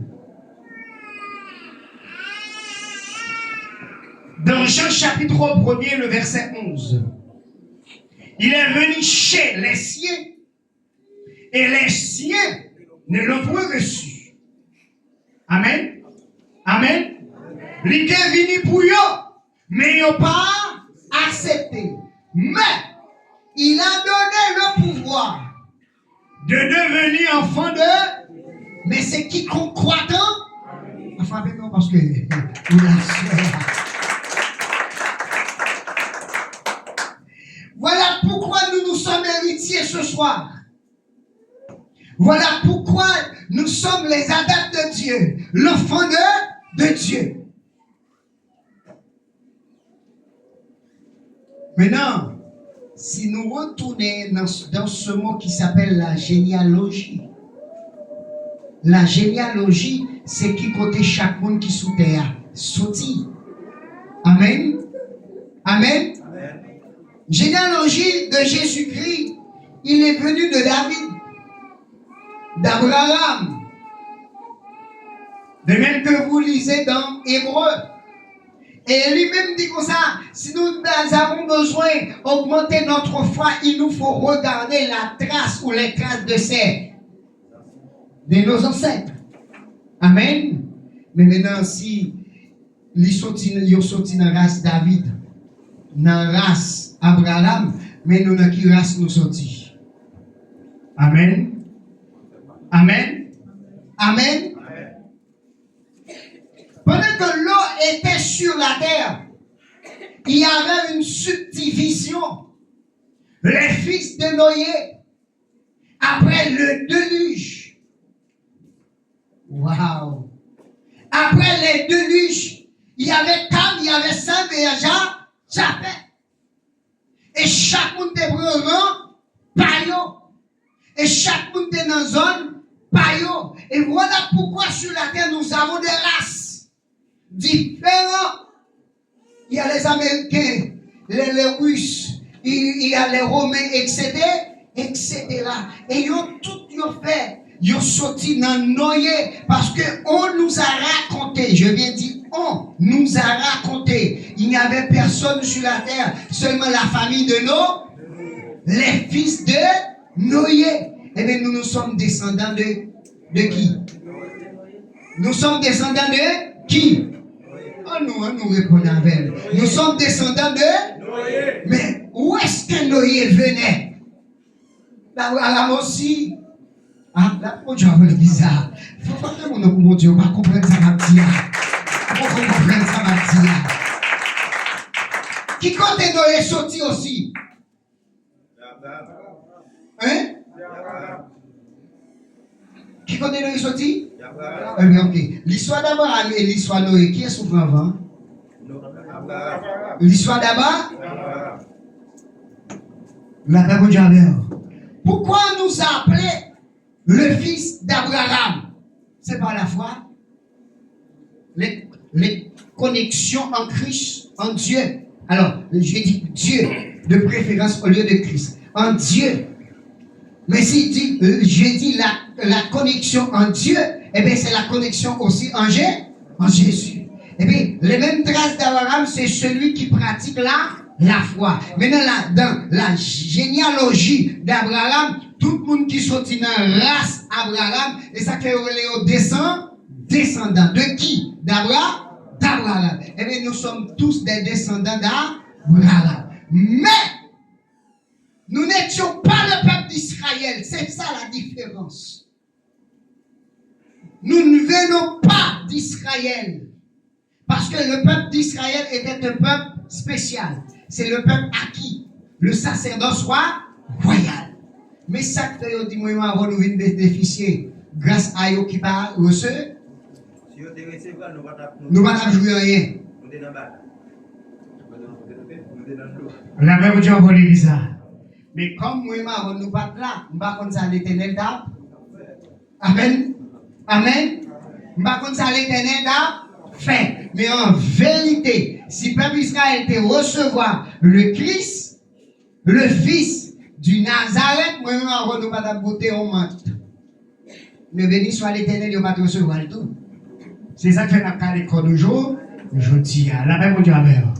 Dans Jean chapitre 1er, le verset 11. Il est venu chez les siens. Et les siens ne l'ont point reçu. Amen. Amen. Il est venu pour eux, mais ils n'ont pas accepté. Mais il a donné le pouvoir de devenir enfant de. Mais c'est qui qu'on croit en? Enfin, non, parce que vous la Voilà pourquoi nous sommes héritiers ce soir. Voilà pourquoi nous sommes les adeptes de Dieu, l'enfant de Dieu. Maintenant, si nous retournons dans ce mot qui s'appelle la généalogie c'est qui côté chaque monde qui sous terre sorti. Amen. Amen. Généalogie de Jésus-Christ, il est venu de David, d'Abraham. De même que vous lisez dans Hébreu. Et lui-même dit comme ça, si nous avons besoin d'augmenter notre foi, il nous faut regarder la trace ou les traces de nos ancêtres. Amen. Mais maintenant, si ils sont sortis dans la race David, dans la race Abraham, mais nous dans quelle race nous sortis? Amen. Amen. Amen. Pendant que l'eau était sur la terre, il y avait une subdivision. Les fils de Noé, après le déluge. Waouh! Après les déluges, il y avait Cam, il y avait Sam et Japhet. Et chaque monde était vraiment paillot. Et chaque monde était dans une zone paillot. Et voilà pourquoi sur la terre nous avons des races différents. Il y a les Américains, les Russes, il y a les Romains, etc. Et ils ont tout fait. Ils ont sorti dans Noé parce qu'on nous a raconté, je viens dire on nous a raconté, il n'y avait personne sur la terre, seulement la famille de les fils de Noé. Eh bien, nous sommes descendants de qui? Nous sommes descendants de qui? Oh, nous répondons avec. Nous sommes descendants de Noé. Mais où est-ce que Noé venait? Là aussi. Ah, là, mon Dieu, c'est bizarre. Il faut pas que mon Dieu, on va comprendre ça, ma petite. Il faut qu'on comprenne ça, ma petite. Qui compte Noé sorti aussi? Hein? Qui compte Noé sorti? Ok. L'histoire d'Abraham et l'histoire de Noé, qui est souvent avant? L'histoire d'Abraham? La Bible dit pourquoi nous appeler le fils d'Abraham? C'est par la foi. Les connexions en Christ, en Dieu. Alors, je dis Dieu, de préférence au lieu de Christ. En Dieu. Mais si je dis la connexion en Dieu, eh bien c'est la connexion aussi en Jésus. Eh bien, les mêmes traces d'Abraham, c'est celui qui pratique la foi. Maintenant, dans la généalogie d'Abraham, tout le monde qui sortit dans la race Abraham, et ça fait les descendants. De qui? D'Abraham. Eh bien, nous sommes tous des descendants d'Abraham. Mais, nous n'étions pas le peuple d'Israël. C'est ça la différence. nous ne venons pas d'Israël. Parce que le peuple d'Israël était un peuple spécial. C'est le peuple acquis. Le sacerdoce royal. Mais ça que tu dis, moi, avant nous venir bénéficier, grâce à eux qui va recevoir, nous ne allons pas jouer rien. La même chose pour l'église. Mais comme moi, avant nous pas là, nous ne pas comme ça l'éternel d'ab. Amen. Amen. Nous ne pas comme ça l'éternel d'ab. Fait. Mais en vérité, si le peuple d'Israël était recevoir le Christ, le Fils du Nazareth, moi, avant nous pas beauté au manque. Mais béni soit l'éternel, il ne va pas recevoir le tout. C'est ça que fait notre l'école toujours. Je dis à la même Dieu avec vous.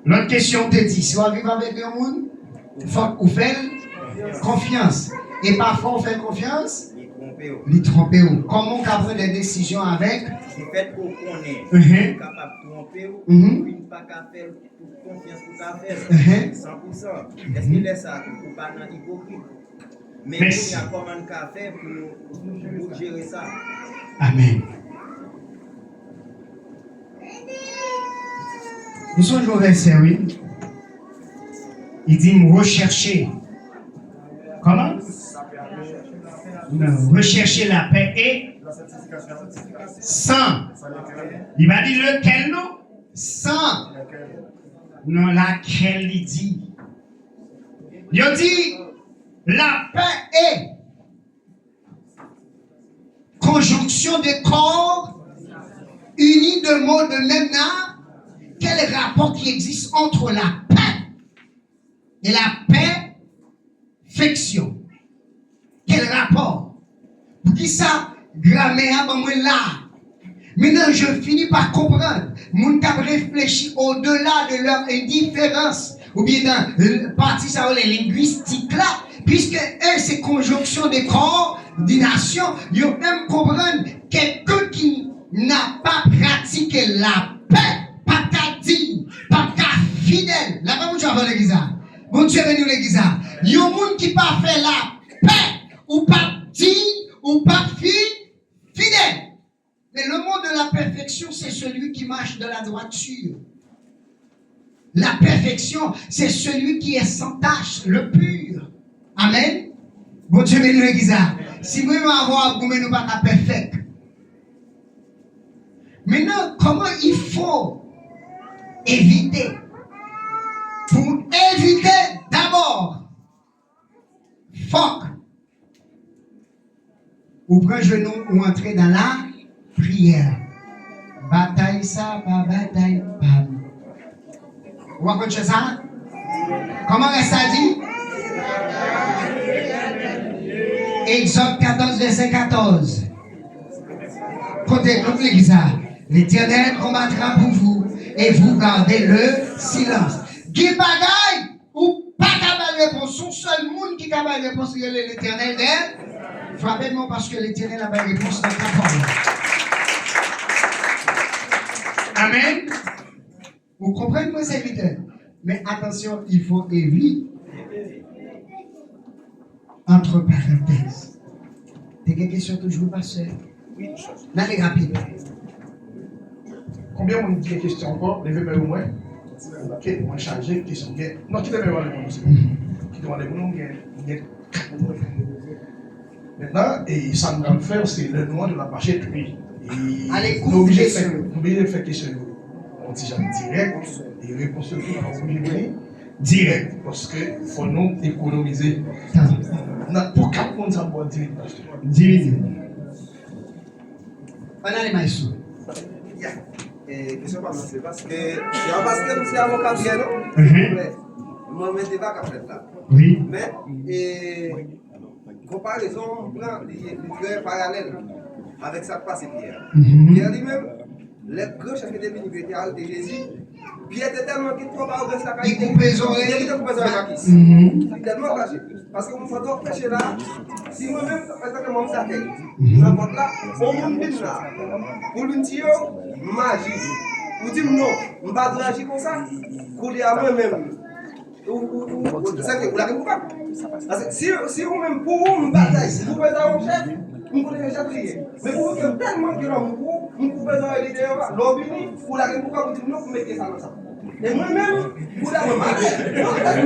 L'autre question te dit, si on vit avec le monde, il faut qu'on fasse confiance. Et parfois on fait confiance, il trompe. Comment on prend des décisions avec? C'est fait pour qu'on est capable de tromper, ou pas qu'à faire confiance pour qu'à faire 100%. Est-ce qu'il est ça pour pas dans hypocrite? Mais il y a comment qu'à faire pour gérer ça? Amen. Nous sommes au verset 8. Il dit rechercher. Comment? Non, rechercher la paix et sans. Il m'a dit lequel non? Sans. Non, laquelle il dit. Il dit la paix est conjonction de corps unis de mots de même âme. Quel rapport qui existe entre la paix et la perfection? Quel rapport? Pour qui ça, grammaire, là. Maintenant, je finis par comprendre. Mon cap réfléchit au-delà de leur indifférence, ou bien dans la partie ça, les linguistiques là, puisque eux, c'est conjonction des corps, des nations, ils même comprendre quelqu'un qui n'a pas pratiqué la paix. Pas qu'à dire, pas qu'à fidèle. La même chose avant l'église. Bon Dieu venu l'église. Il y a un monde qui pas fait la paix, ou pas digne, ou pas fidèle. Mais le mot de la perfection, c'est celui qui marche de la droiture. La perfection, c'est celui qui est sans tache, le pur. Amen. Bon Dieu venu l'église. Si vous voulez avoir, vous ne pas parfait. Maintenant, comment il faut éviter? Pour éviter d'abord, faut ou prendre genou ou entrer dans la prière. Bataille ça, pas bataille, pas. Vous comprenez ça? Comment est-ce ça dit? Exode 14, verset 14. Côté de l'église, l'Éternel combattra pour vous et vous gardez le silence. Qui bagaille ou pas capable de réponse? Son seul monde qui est capable de réponse, c'est l'Éternel d'elle. Frappez-moi parce que l'Éternel a pas de réponse dans ta parole. Amen. Vous comprenez, moi, c'est évident. Mais attention, il faut éviter. Entre parenthèses. T'as une question toujours, pasteur? Oui. Allez, rapide. Combien on dit des questions encore? Levez le moins. Ok, on va charger question. Non, qui devait voir le monde? Qui demande le monde? Maintenant, et ça nous va faire, c'est le nom de la marché de prix. Allez, nous obligés de faire question. On dit direct et réponse direct parce qu'il faut nous économiser. Pour 4 mondes, ça va 10 minutes. 10 minutes. Voilà les maïsous. Question c'est parce que c'est un pasteur qui est avocat bien, non? Moi, je ne vais pas faire là. Oui. Mais, comparaison, les parallèle avec ça qui passe hier. Pierre lui-même, les grands chefs qui étaient venus de Jésus, Pierre était tellement qu'il ne faut pas ouvrir sa carrière. Il coupe les oreilles. Il coupe les oreilles. Il est tellement caché. Parce que vous pouvez pêcher là, si moi-même, exactement, ça fait. N'importe là, on me dit là, pour lui dire, magie. Vous dites non, on ne va pas agir comme ça. Pour lui à moi-même. C'est que vous l'avez coupable. Parce que si vous-même, pour vous, me bataille, si vous pouvez avoir un chef, on peut déjà prier. Mais pour que tellement que l'homme on peut besoin de l'idée, l'homme vini, pour la pourquoi vous dites non, vous mettez ça dans ça. Et moi-même, pour la On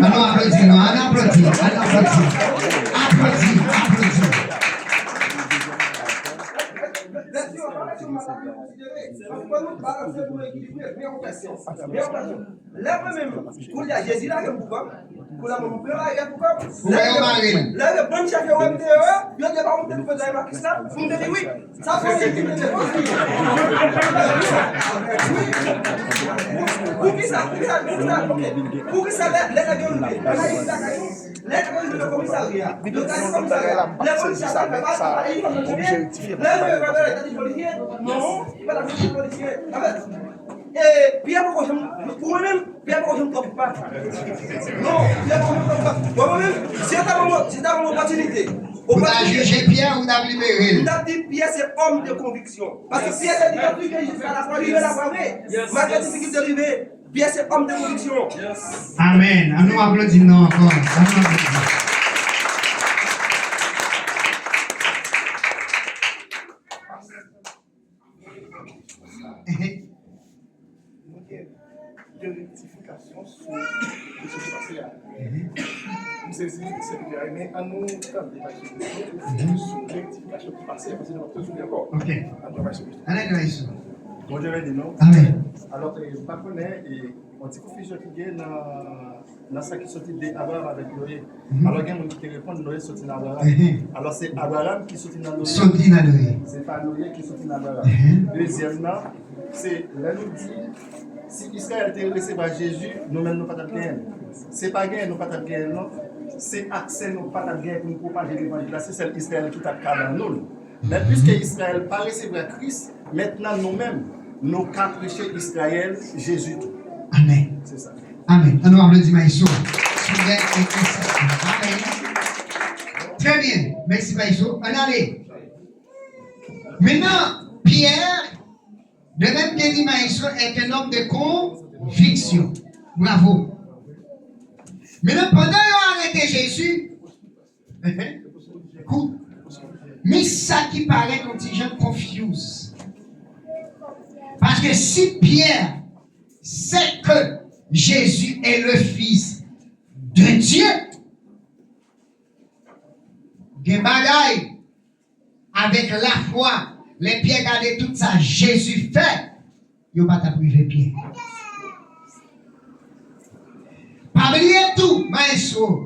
applaudit, non, on applaudit, applaudit. Là même, pour la Jésus là que pour la mon père là que là le bon chef au vidéo, il y a des parents qui faisaient ma ça, vous me dites oui, ça c'est qui me pour qui ça les le commissariat, le commissariat, la police non, pas la policier. Et bien pour moi-même, bien pour je ne trompe pas. Non, bien pour je ne trompe pas. Moi-même, c'est ta mon opportunité. Vous avez jugé Pierre ou vous avez libéré? Vous avez dit Pierre, c'est homme de conviction. Parce que Pierre a dit qu'il a jusqu'à la fin, il va la parler. Malgré la difficulté d'arriver, Pierre, c'est homme de conviction. Amen. On nous applaudit non encore. On nous applaudit. De rectification sur ce qui s'est passé là. Nous saisissons cette bière, mais à nous, quand on est sur rectification qui passait, parce que nous avons tous encore. Ok. Allez, Bon, je vais dire non. Amen. Alors, je ne connais pas, on dit confusion qui est dans ce qui sortit d'Abraham avec Noé. Alors, il y a des gens qui répondent Noé sorti d'Abraham. Alors, c'est Abraham qui sortit dans Noé. Sorti dans Noé. C'est pas Noé qui sortit d'Abraham. Deuxièmement, c'est là nous dit. Si Israël était recevoir Jésus, nous-mêmes nous ne pouvons pas gagner. Ce n'est pas gagner, nous ne pouvons pas gagner, non. C'est accès, nous ne pouvons pas gagner pour nous propager l'évangile. C'est celle Israël qui t'a dans nous. Mais puisque Israël n'a pas recevoir Christ, maintenant nous-mêmes, nous avons prêché Israël, Jésus. Amen. C'est ça. Amen. On nous applaudit Maïso. Amen. Très bien. Merci Maïso. On allez. Maintenant, Pierre. De même que dit Maïso est un homme de conviction. Bravo. Maintenant, pendant qu'ils ont arrêté Jésus, écoute, mais ça qui paraît quand les gens confusent. Parce que si Pierre sait que Jésus est le Fils de Dieu, des bagailles avec la foi. Les pieds gardés tout ça, Jésus fait. Il ne va pas priver Pierre. Pas oublier tout, maestro.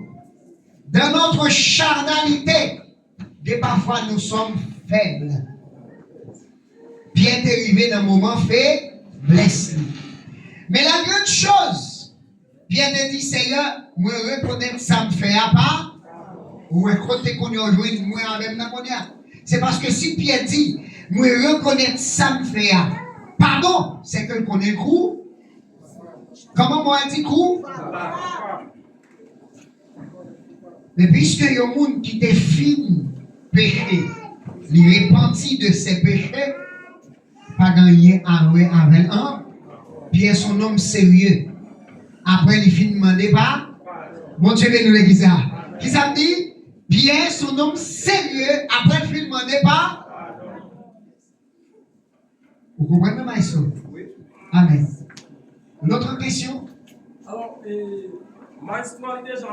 Dans notre charnalité, que parfois nous sommes faibles. Pierre est arrivé dans un moment fait, blessé. Mais la grande chose, Pierre te dit, Seigneur, moi reconnaître ça me fait à part, ou écouter qu'on y a joué, moi avec ma monnaie. C'est parce que si Pierre dit, moi reconnaître ça me fait pardon, c'est que qu'on est coup. Comment moi dit coup? Mais puisque il y a un monde qui te fin péché, il repentit de ses péchés, pas gagné à jouer avec un, Pierre son homme sérieux. Après il fin demandé pas. Bon Dieu nous l'église. Qui ça me dit? Pierre son homme sérieux. Après il fin demandé pas. Vous comprenez, Maïso? Oui. Amen. L'autre question? Alors, Maïso a déjà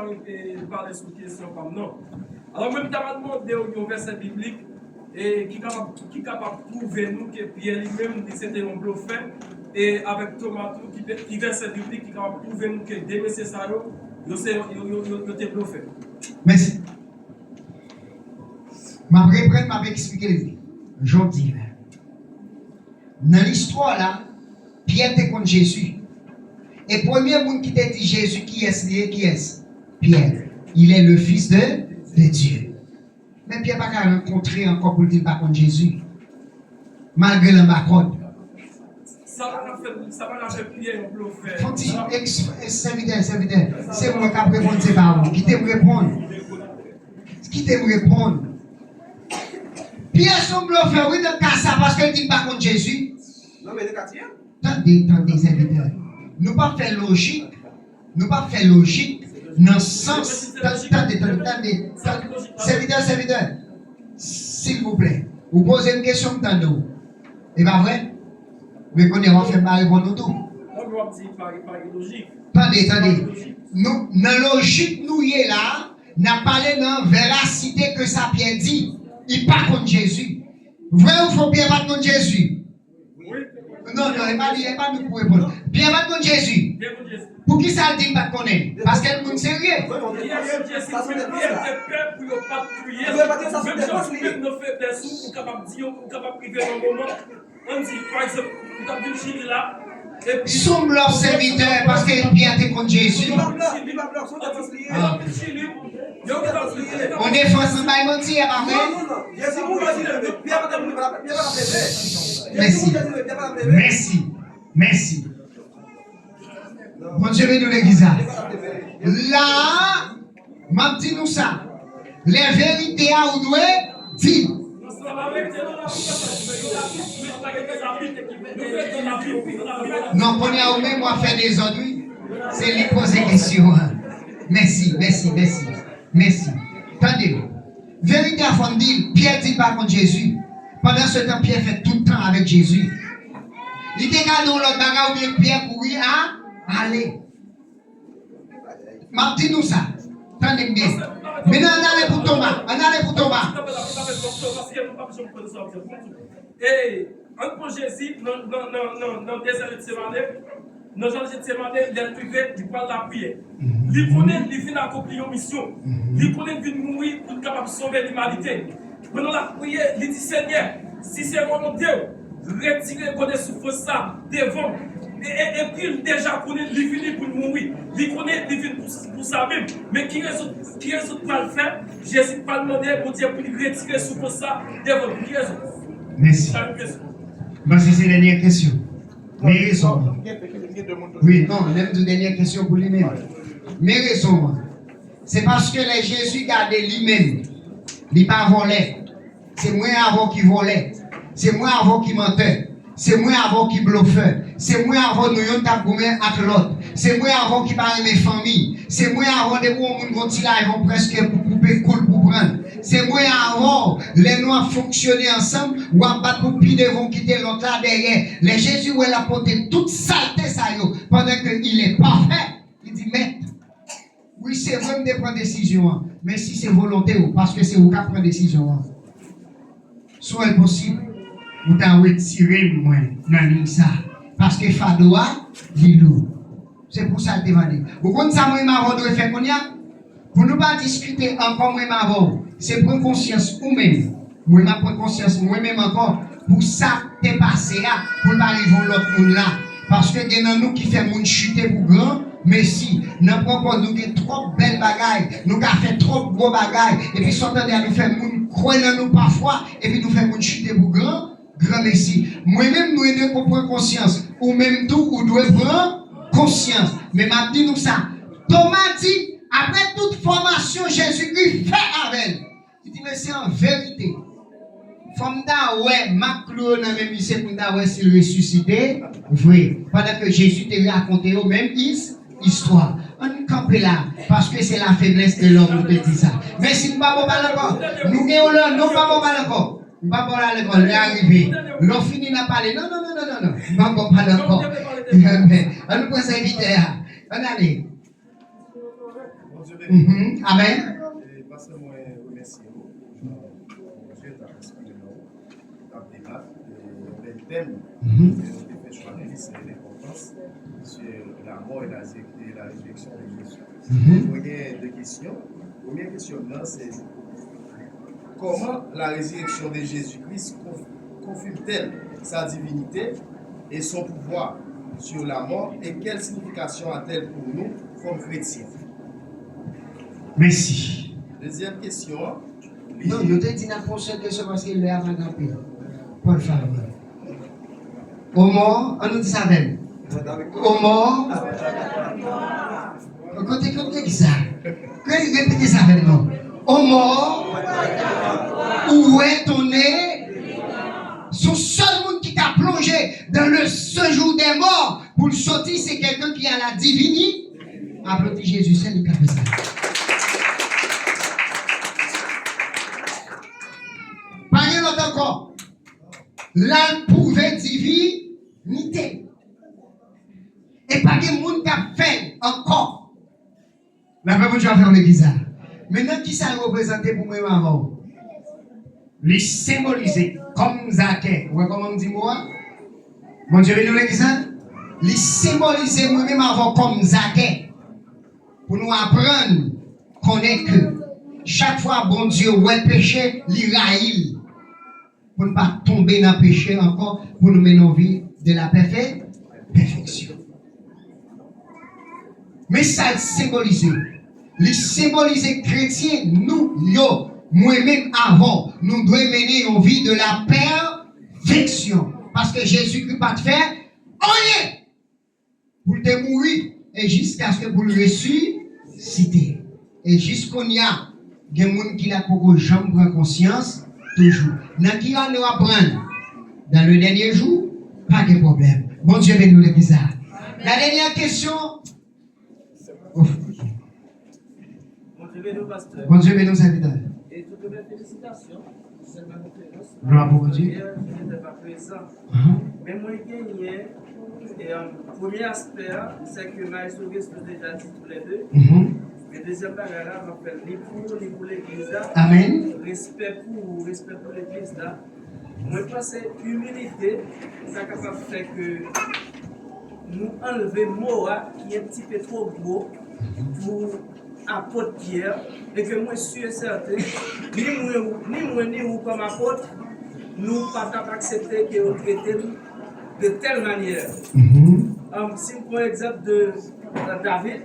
parlé sur une question comme non. Alors, même tu as demandé un verset biblique et qui est capable de prouver nous que Pierre lui-même c'était un bluffeur et avec Thomas qui verset biblique qui est capable de prouver nous que des messieurs ça ils étaient bluffés. Merci. Ma reprenne m'a expliqué aujourd'hui. Dans l'histoire là, Pierre était contre Jésus. Et le premier monde qui t'a dit Jésus, qui est Pierre. Il est le Fils de Dieu. Mais Pierre n'a pas rencontré encore pour dire pas contre Jésus. Malgré le bacon. Ça va faire Pierre un bluffeur. Serviteur, c'est moi qui ai répondu ces paroles. Qui t'aime répondre? Pierre son bluffeur, oui, dans le cas ça, parce qu'il dit pas contre Jésus. Non, mais le quartier. Attendez, serviteurs. Nous pas faire logique. Dans le sens. Attendez. Serviteur. s'il vous plaît, vous posez une question de nous. Et pas vrai? Mais qu'on va faire pas répondre tout. Non, mais on dit par logique. Attendez. Nous, dans la logique, nous y est là, n'a parlé dans la véracité que ça Pierre dit. Il pas contre Jésus. Vrai ou faux, Pierre pas contre Jésus? Oui. Non, il n'est pas nous pour répondre. Pierre pas contre Jésus. Bien contre Jésus. Pour qui ça dit pas connaître? Parce qu'elle est sérieux. Il y a ce Jésus qui est peur pour ne pas prier. Même si on ne fait des sous, on est capable de dire, on est capable de priver dans le moment. On dit, par exemple, on a vu Chili là. Sommes leurs serviteurs parce que Pierre était contre Jésus. On est force en bail mentir, pas vrai? Merci. Bon Dieu, nous l'église. Là, m'a dit nous ça. Les vérités à où doit dire. Non, qu'on a au même moi faire des ennuis. C'est lui poser question. Merci. Attendez. Vérité à fond dire, Pierre dit pas contre Jésus. Pendant ce temps, Pierre fait tout le temps avec Jésus. Il était dans l'autre bagarre où bien Pierre courir à aller. M'a dit nous ça. Attendez bien. Maintenant, on allait pour Thomas. Et un pour Jésus, dans le désert de Tsémané, dans le désert de Tsémané, il est privé, il parle de la prière. Il connaît, il vient accomplir une mission. Il connaît, il vient mourir pour être capable de sauver l'humanité. Pendant la prière, il dit Seigneur, si c'est volonté, retirez connaît souffre ça devant. Et puis, il déjà connaît, il vient pour mourir. Il connaît, il vient pour ça même. Mais qui résout pas le faire? Jésus pas demander pour dire pour retirer souffre ça devant. Qui résout? Merci. Voici c'est la dernière question. Mais raison. Oui, non, on aime une dernière question pour lui-même. Mais raison. C'est parce que les Jésus gardait lui-même. Il pas volé. C'est moi avant qui volait. C'est moi avant qui mentait. C'est moi avant qui bluffait. C'est moi avant nous yon t'a goumé avec l'autre. C'est moi avant qui parlait mes familles. C'est moi avant des bons moun qui vont presque pour couper cool pour prendre. C'est moi avant les noirs fonctionner ensemble ou en bas pour pied vont quitter l'autre là derrière. Les Jésus où elle a porté toute saleté ça yo pendant qu'il est parfait. Il dit maître. Oui, c'est vrai de prendre décision, mais si c'est volonté ou parce que c'est vous qui prenez décision. Soit possible, vous t'en retirez moi dans ça parce que Fadoa dit lourd. C'est pour ça que je demande. Vous comprenez ça, moi, ma doit faire qu'on y a? Pour ne pas discuter encore, moi, ma c'est prendre conscience ou même. Moi, ma prendre conscience, moi-même encore, pour ça, t'es passé là, pour ne pas arriver à l'autre monde là. Parce que il y a nous qui fait mon chuter pour grand, mais si, nous proposons nous qui trop belles bagailles, nous qui fait trop gros bagailles, et puis sortant de nous faire mon croire nous parfois, et puis nous faire mon chuter pour grand merci. Moi-même, nous devons prendre conscience, ou même tout, ou devons prendre conscience. Mais m'a dit nous ça. Thomas dit, après toute formation, Jésus-Christ fait avec. Il dit, mais c'est en vérité. Femme ouais, Maclou dans même lycée pour ouais s'il ressuscité, vrai. Pendant que Jésus te raconté au même histoire. On campe là parce que c'est la faiblesse de l'homme qui dit ça. Mais si nous ne pas parler encore, nous gagnons là, nous pas parler encore. Nous pas parler encore, est arrivé. L'on finit n'a parler. Non. Nous pas parler encore. On nous prend invité là. On allez. Amen. Parce que moi, remercie Dieu d'avoir expliqué dans le débat. Le thème que nous avons fait choisir, c'est l'importance sur la mort et la résurrection de Jésus. Il y a deux questions. La première question, c'est comment la résurrection de Jésus-Christ confirme-t-elle sa divinité et son pouvoir sur la mort et quelle signification a-t-elle pour nous comme chrétiens? Merci. Deuxième question. Non, je te dis la prochaine question parce qu'il est avant d'appeler. Paul Favre. Au mort, on nous dit ça même. Au mort. Côté comme ça. Répétez ça avec nous. Au mort. Où est ton nez? Son seul monde qui t'a plongé dans le séjour des morts pour le sortir, c'est quelqu'un qui a la divinité. Applaudis Jésus, c'est lui qui a fait ça. l'alprouvé divinité. Et pas de monde qui a fait encore. La même chose à faire l'église. Maintenant, qui ça représente pour moi avant? Les symboliser comme Zaké. Vous voyez comment on dit moi? Mon Dieu, nous l'église. Les symboliser moi-même avant comme Zaké. Pour nous apprendre qu'on est que chaque fois, bon Dieu, ouais péché, l'Iraïl. Pour ne pas tomber dans le péché encore, pour nous mener en vie de la perfection. Mais ça symbolise. Les symboliser chrétiens, nous, moi-même avant, nous devons mener en vie de la perfection. Parce que Jésus-Christ pas de faire rien pour te mourir et jusqu'à ce que vous le ressuscitez. Et jusqu'on y a des gens qui la pour jamais prendre conscience toujours. Dans qui on nous apprendre dans le dernier jour, pas de problème. Bon Dieu bénisse l'église. La dernière question. Oh. Bon Dieu bénisse serviteur. Et toutes mes félicitations. C'est ma conférence. Gloire pour Dieu. Je n'étais pas présent. Mais moi, le premier aspect, c'est que ma sauvé sont déjà dit tous les deux. Le deuxième paragraphe va faire ni pour l'église. Amen. Respect pour l'église. Moi, je pense que l'humilité, ça capable de faire que nous enlever Moa qui est un petit peu trop gros pour apôtre Pierre et que moi je suis certain, ni moi ni vous comme apôtre, nous ne pouvons pas accepter que vous traitez de telle manière. Si on prend l'exemple de David,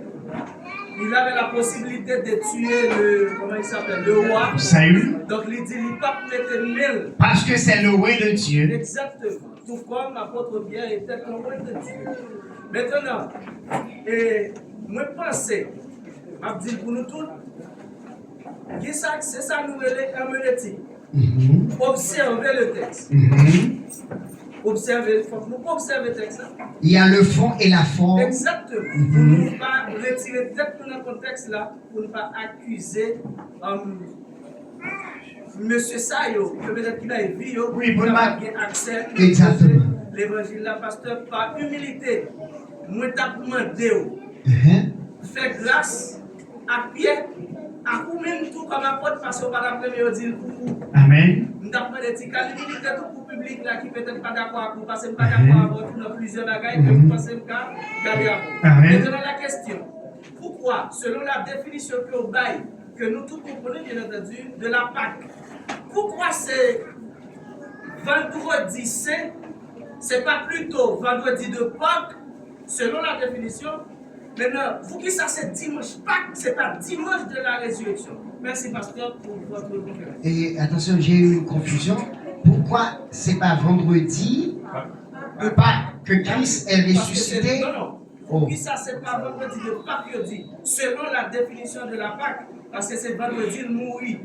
il avait la possibilité de tuer le roi. Salut. Donc il dit, il ne peut pas mettre mille. Parce que c'est le roi de Dieu. Exactement. Tout comme l'apôtre Pierre était un roi de Dieu. Maintenant, moi je pense, je dis pour nous tous, c'est ça nous herméneutique. Observez le texte. Observez, il faut que nous observions le texte. Il y a le fond et la forme. Exactement. Pour ne pas retirer tête dans le contexte là, pour ne pas accuser Monsieur Sayo, que peut-être qu'il a vu, oui, pour ne pas accès exactement l'évangile là, pasteur, par humilité. Moi, t'as demandé, fais grâce à Pierre, à vous-même tout comme apôtre, parce que par après, je dis pour vous. Amen. Nous avons demandé l'humilité tout pour le public là qui peut-être pas d'accord avec vous, parce que pas d'accord avec vous dans plusieurs bagages, que vous pensez que garder à vous. Maintenant, la question, pourquoi, selon la définition que vous baille, que nous tous comprenons bien entendu, de la Pâque, pourquoi c'est vendredi saint, c'est pas plutôt vendredi de Pâques, selon la définition? Maintenant, pour qui ça c'est dimanche Pâques, c'est pas dimanche de la résurrection. Merci pasteur pour votre conférence. Et attention, j'ai eu une confusion. Pourquoi c'est pas vendredi de Pâques que Christ est ressuscité? Non. Pour qui ça c'est pas vendredi de Pâques, je dis, selon la définition de la Pâque, parce que c'est vendredi de mourir.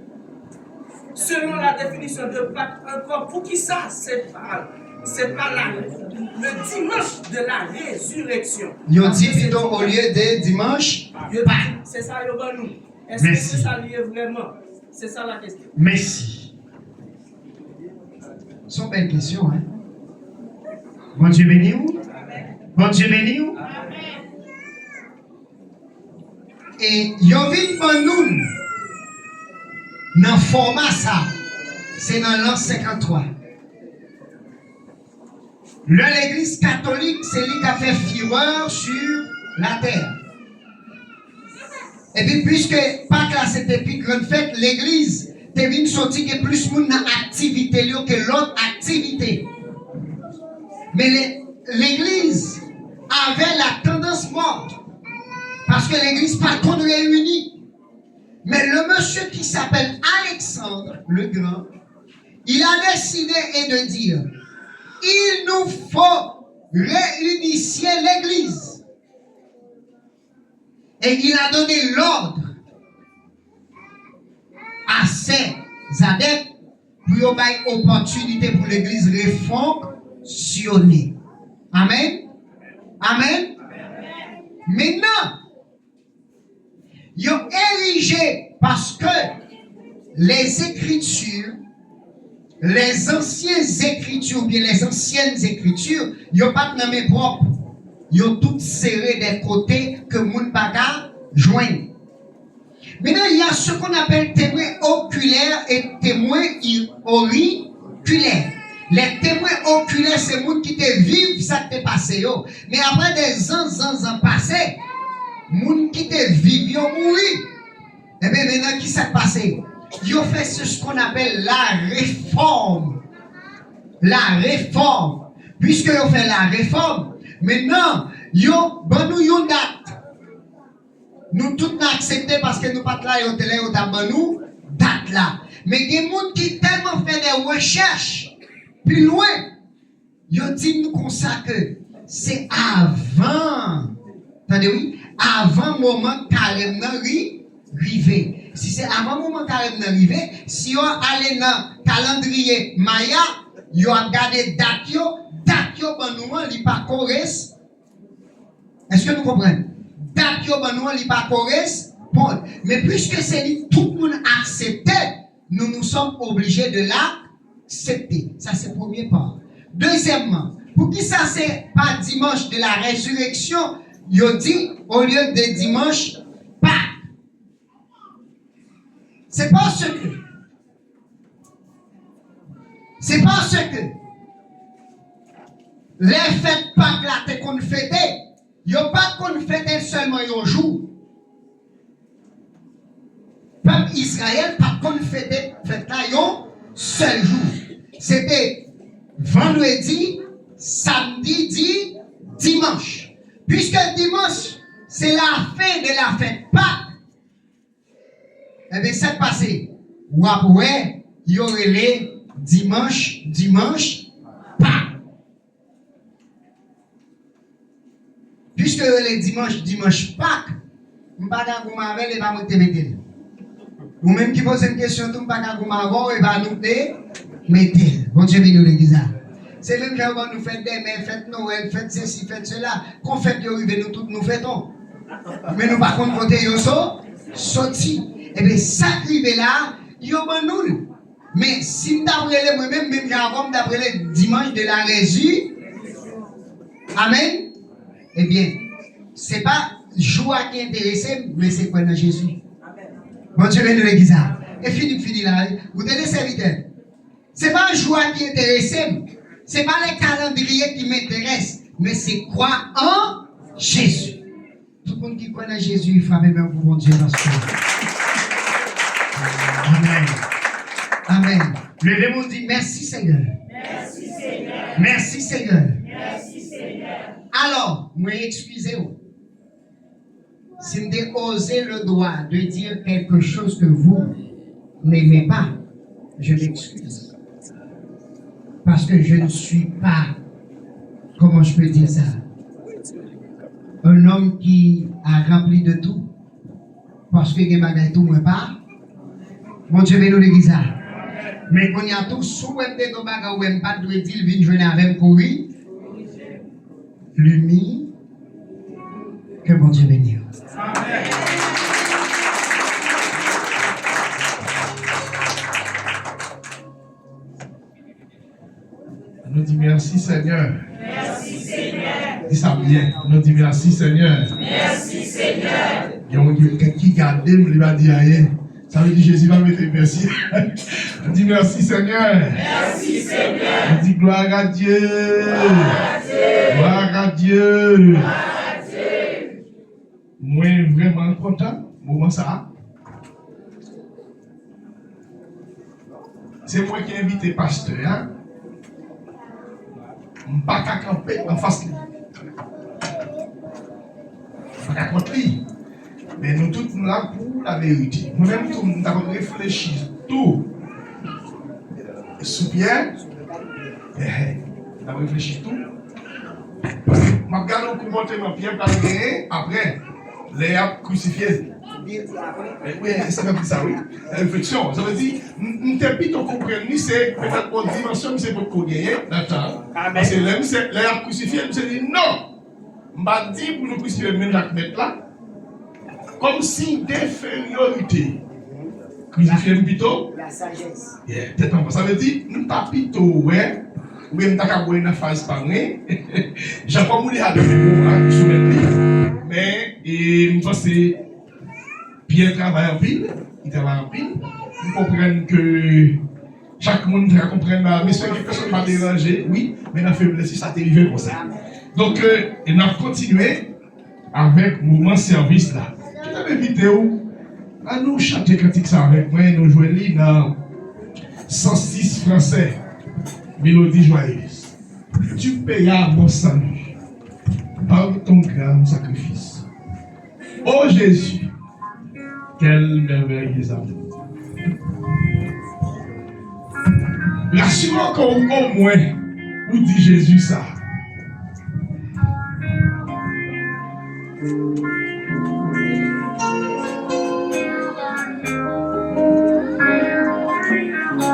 Selon la définition de Pâques, encore, pour qui ça c'est pas le dimanche de la résurrection. Ils ont dit plutôt au lieu de dimanche. C'est ça, nous. Est-ce que c'est ça lié vraiment? C'est ça la question. Merci. Ce sont belles questions, hein? Bon Dieu béni vous? Bon Dieu béni vous? Et Yovin Banoun, dans le format ça, c'est dans l'an 53. L'église catholique, c'est lui qui a fait fureur sur la terre. Et puis, puisque Pâques là, c'était plus grande fête, l'église, t'es venu sortir que plus de monde dans l'activité que l'autre activité. Mais l'église avait la tendance morte. Parce que l'église pas contre réunie. Mais le monsieur qui s'appelle Alexandre le Grand, il a décidé de dire, il nous faut réinitier l'église. Et il a donné l'ordre à ses adeptes pour avoir une opportunité pour l'église réfonctionner. Amen. Amen. Maintenant, ils ont érigé parce que les Écritures les anciennes écritures, bien les anciennes écritures, yo pas dans mes propres. Yo toutes serrées des côtés que moun baga joignent. Maintenant, il y a ce qu'on appelle témoin oculaire et témoin auriculaire. Les témoins oculaires, c'est les gens qui te vivent ça qui t'est passé. Yo. Mais après des ans passés, les gens qui te vivent, ils ont mouru. Et bien maintenant, qui s'est passé? Ils ont fait ce qu'on appelle la réforme. La réforme. Puisque ils ont fait la réforme, maintenant, ils ont une date. Nous tous nous acceptons parce que nous pas là, ils ont nous date là. Mais il y a des gens qui tellement fait des recherches plus loin. Ils ont dit nous comme ça que c'est avant. Attendez, oui? Avant le moment carrément arrivé. Si c'est avant le moment carrément arrivé, si on allait dans le calendrier Maya, ils ont regardé date yo, ben nous, il pas correspond. Est-ce que nous comprenons? Date yo ben nous, il pas correspond. Mais puisque c'est tout le monde accepté, nous sommes obligés de l'accepter. Ça c'est le premier point. Deuxièmement, pour qui ça c'est pas dimanche de la résurrection, il dit au lieu de dimanche, pas. C'est parce que les fêtes Pâques là, t'es qu'on fête, il n'y a pas qu'on fête seulement un jour. Peuple Israël, pas qu'on fête là un seul jour. C'était vendredi, samedi, dimanche. Puisque dimanche, c'est la fin de la fête Pâques. Eh bien, c'est passé. Ou après, il y aurait les dimanche, Pâques. Puisque les dimanche Pâques, je ne vais pas vous avec et pas vous mettre. Ou même qui pose une question, je ne vais pas vous avec et pas nous mettre. Bon Dieu, nous l'église. C'est même quand nous faisons des mères, fête Noël, fête ceci, fête cela, qu'on fait que nous tous nous faisons. Mais nous par contre, côté yo sorti. Et bien, ça qui est là, yo ban nous. Mais si d'après moi-même, même d'après le dimanche de la résurrection, amen. Eh bien, ce n'est pas joie qui intéresse, mais c'est quoi dans Jésus. Bon Dieu, nous l'église. Et fini là. Vous tenez serviteur. Ce n'est pas joie qui intéresse, ce n'est pas les calendriers qui m'intéressent, mais c'est quoi en Jésus. Tout le monde qui connaît Jésus, il frappe bien pour mon Dieu dans ce monde. Amen. Amen. Le démon dit merci Seigneur. Merci Seigneur. Merci Seigneur. Merci Seigneur. Alors, moi excusez-vous. Si vous osé le droit de dire quelque chose que vous n'aimez pas, je m'excuse. Parce que je ne suis pas, comment je peux dire ça, un homme qui a rempli de tout. Parce que il y a tout, moi pas. Mon Dieu, bénis l'église. Mais quand il y a tout, sous un des bagages où pas de dire, il vient jouer avec courir. L'humile, que mon Dieu bénisse. Amen. Nous disons merci Seigneur. Merci Seigneur. Dis ça bien. Nous disons merci Seigneur. Merci Seigneur. Il y a quelqu'un qui garde, il va dire rien. Ça veut dire Jésus va mettre merci. On dit merci Seigneur. Merci Seigneur. On dit gloire à Dieu. Gloire à Dieu. Gloire à Dieu. Moi vraiment content. Moment ça. C'est moi qui ai invité pasteur. Hein? Je ne peux pas camper en face de lui. Je ne peux pas contre lui. Mais nous tous nous là pour la vérité. Nous-mêmes, nous avons réfléchi tout. Sous Pierre, nous avons réfléchi tout. Je regarde le comportement Pierre par le après, les a crucifiés. Oui, ça veut dire ça, oui. La réflexion, ça veut dire, nous ne plutôt comprendre, c'est peut-être une dimension, c'est pour qu'on gagne dans le temps. Parce que les a crucifiés, nous se dit non. Je ne vais pas dire pour nous crucifier même la mettre là. Comme si d'infériorité. Crucifié plutôt. La sagesse. Yeah, peut-être en ça veut dire, nous pas plutôt, ouais. Ou bien t'as qu'à boire une phase par année. J'ai pas moulé à demain pour soumettre. Mais, je pense que Pierre travaille en pile. Il travaille en pile. Nous comprenons que chaque monde doit comprendre, mais ce que personne ne m'a dérangé, oui, mais la faiblesse, ça t'est arrivé comme ça. Donc, on a continué avec le mouvement service là. Je t'avais invité où? À nous chanter cantique ça avec moi, nous jouons dans 106 français, mélodie joyeuse. Tu payas mon salut par ton grand sacrifice. Oh Jésus, quel merveilleux amour. Rassure encore au moins, où dit Jésus ça?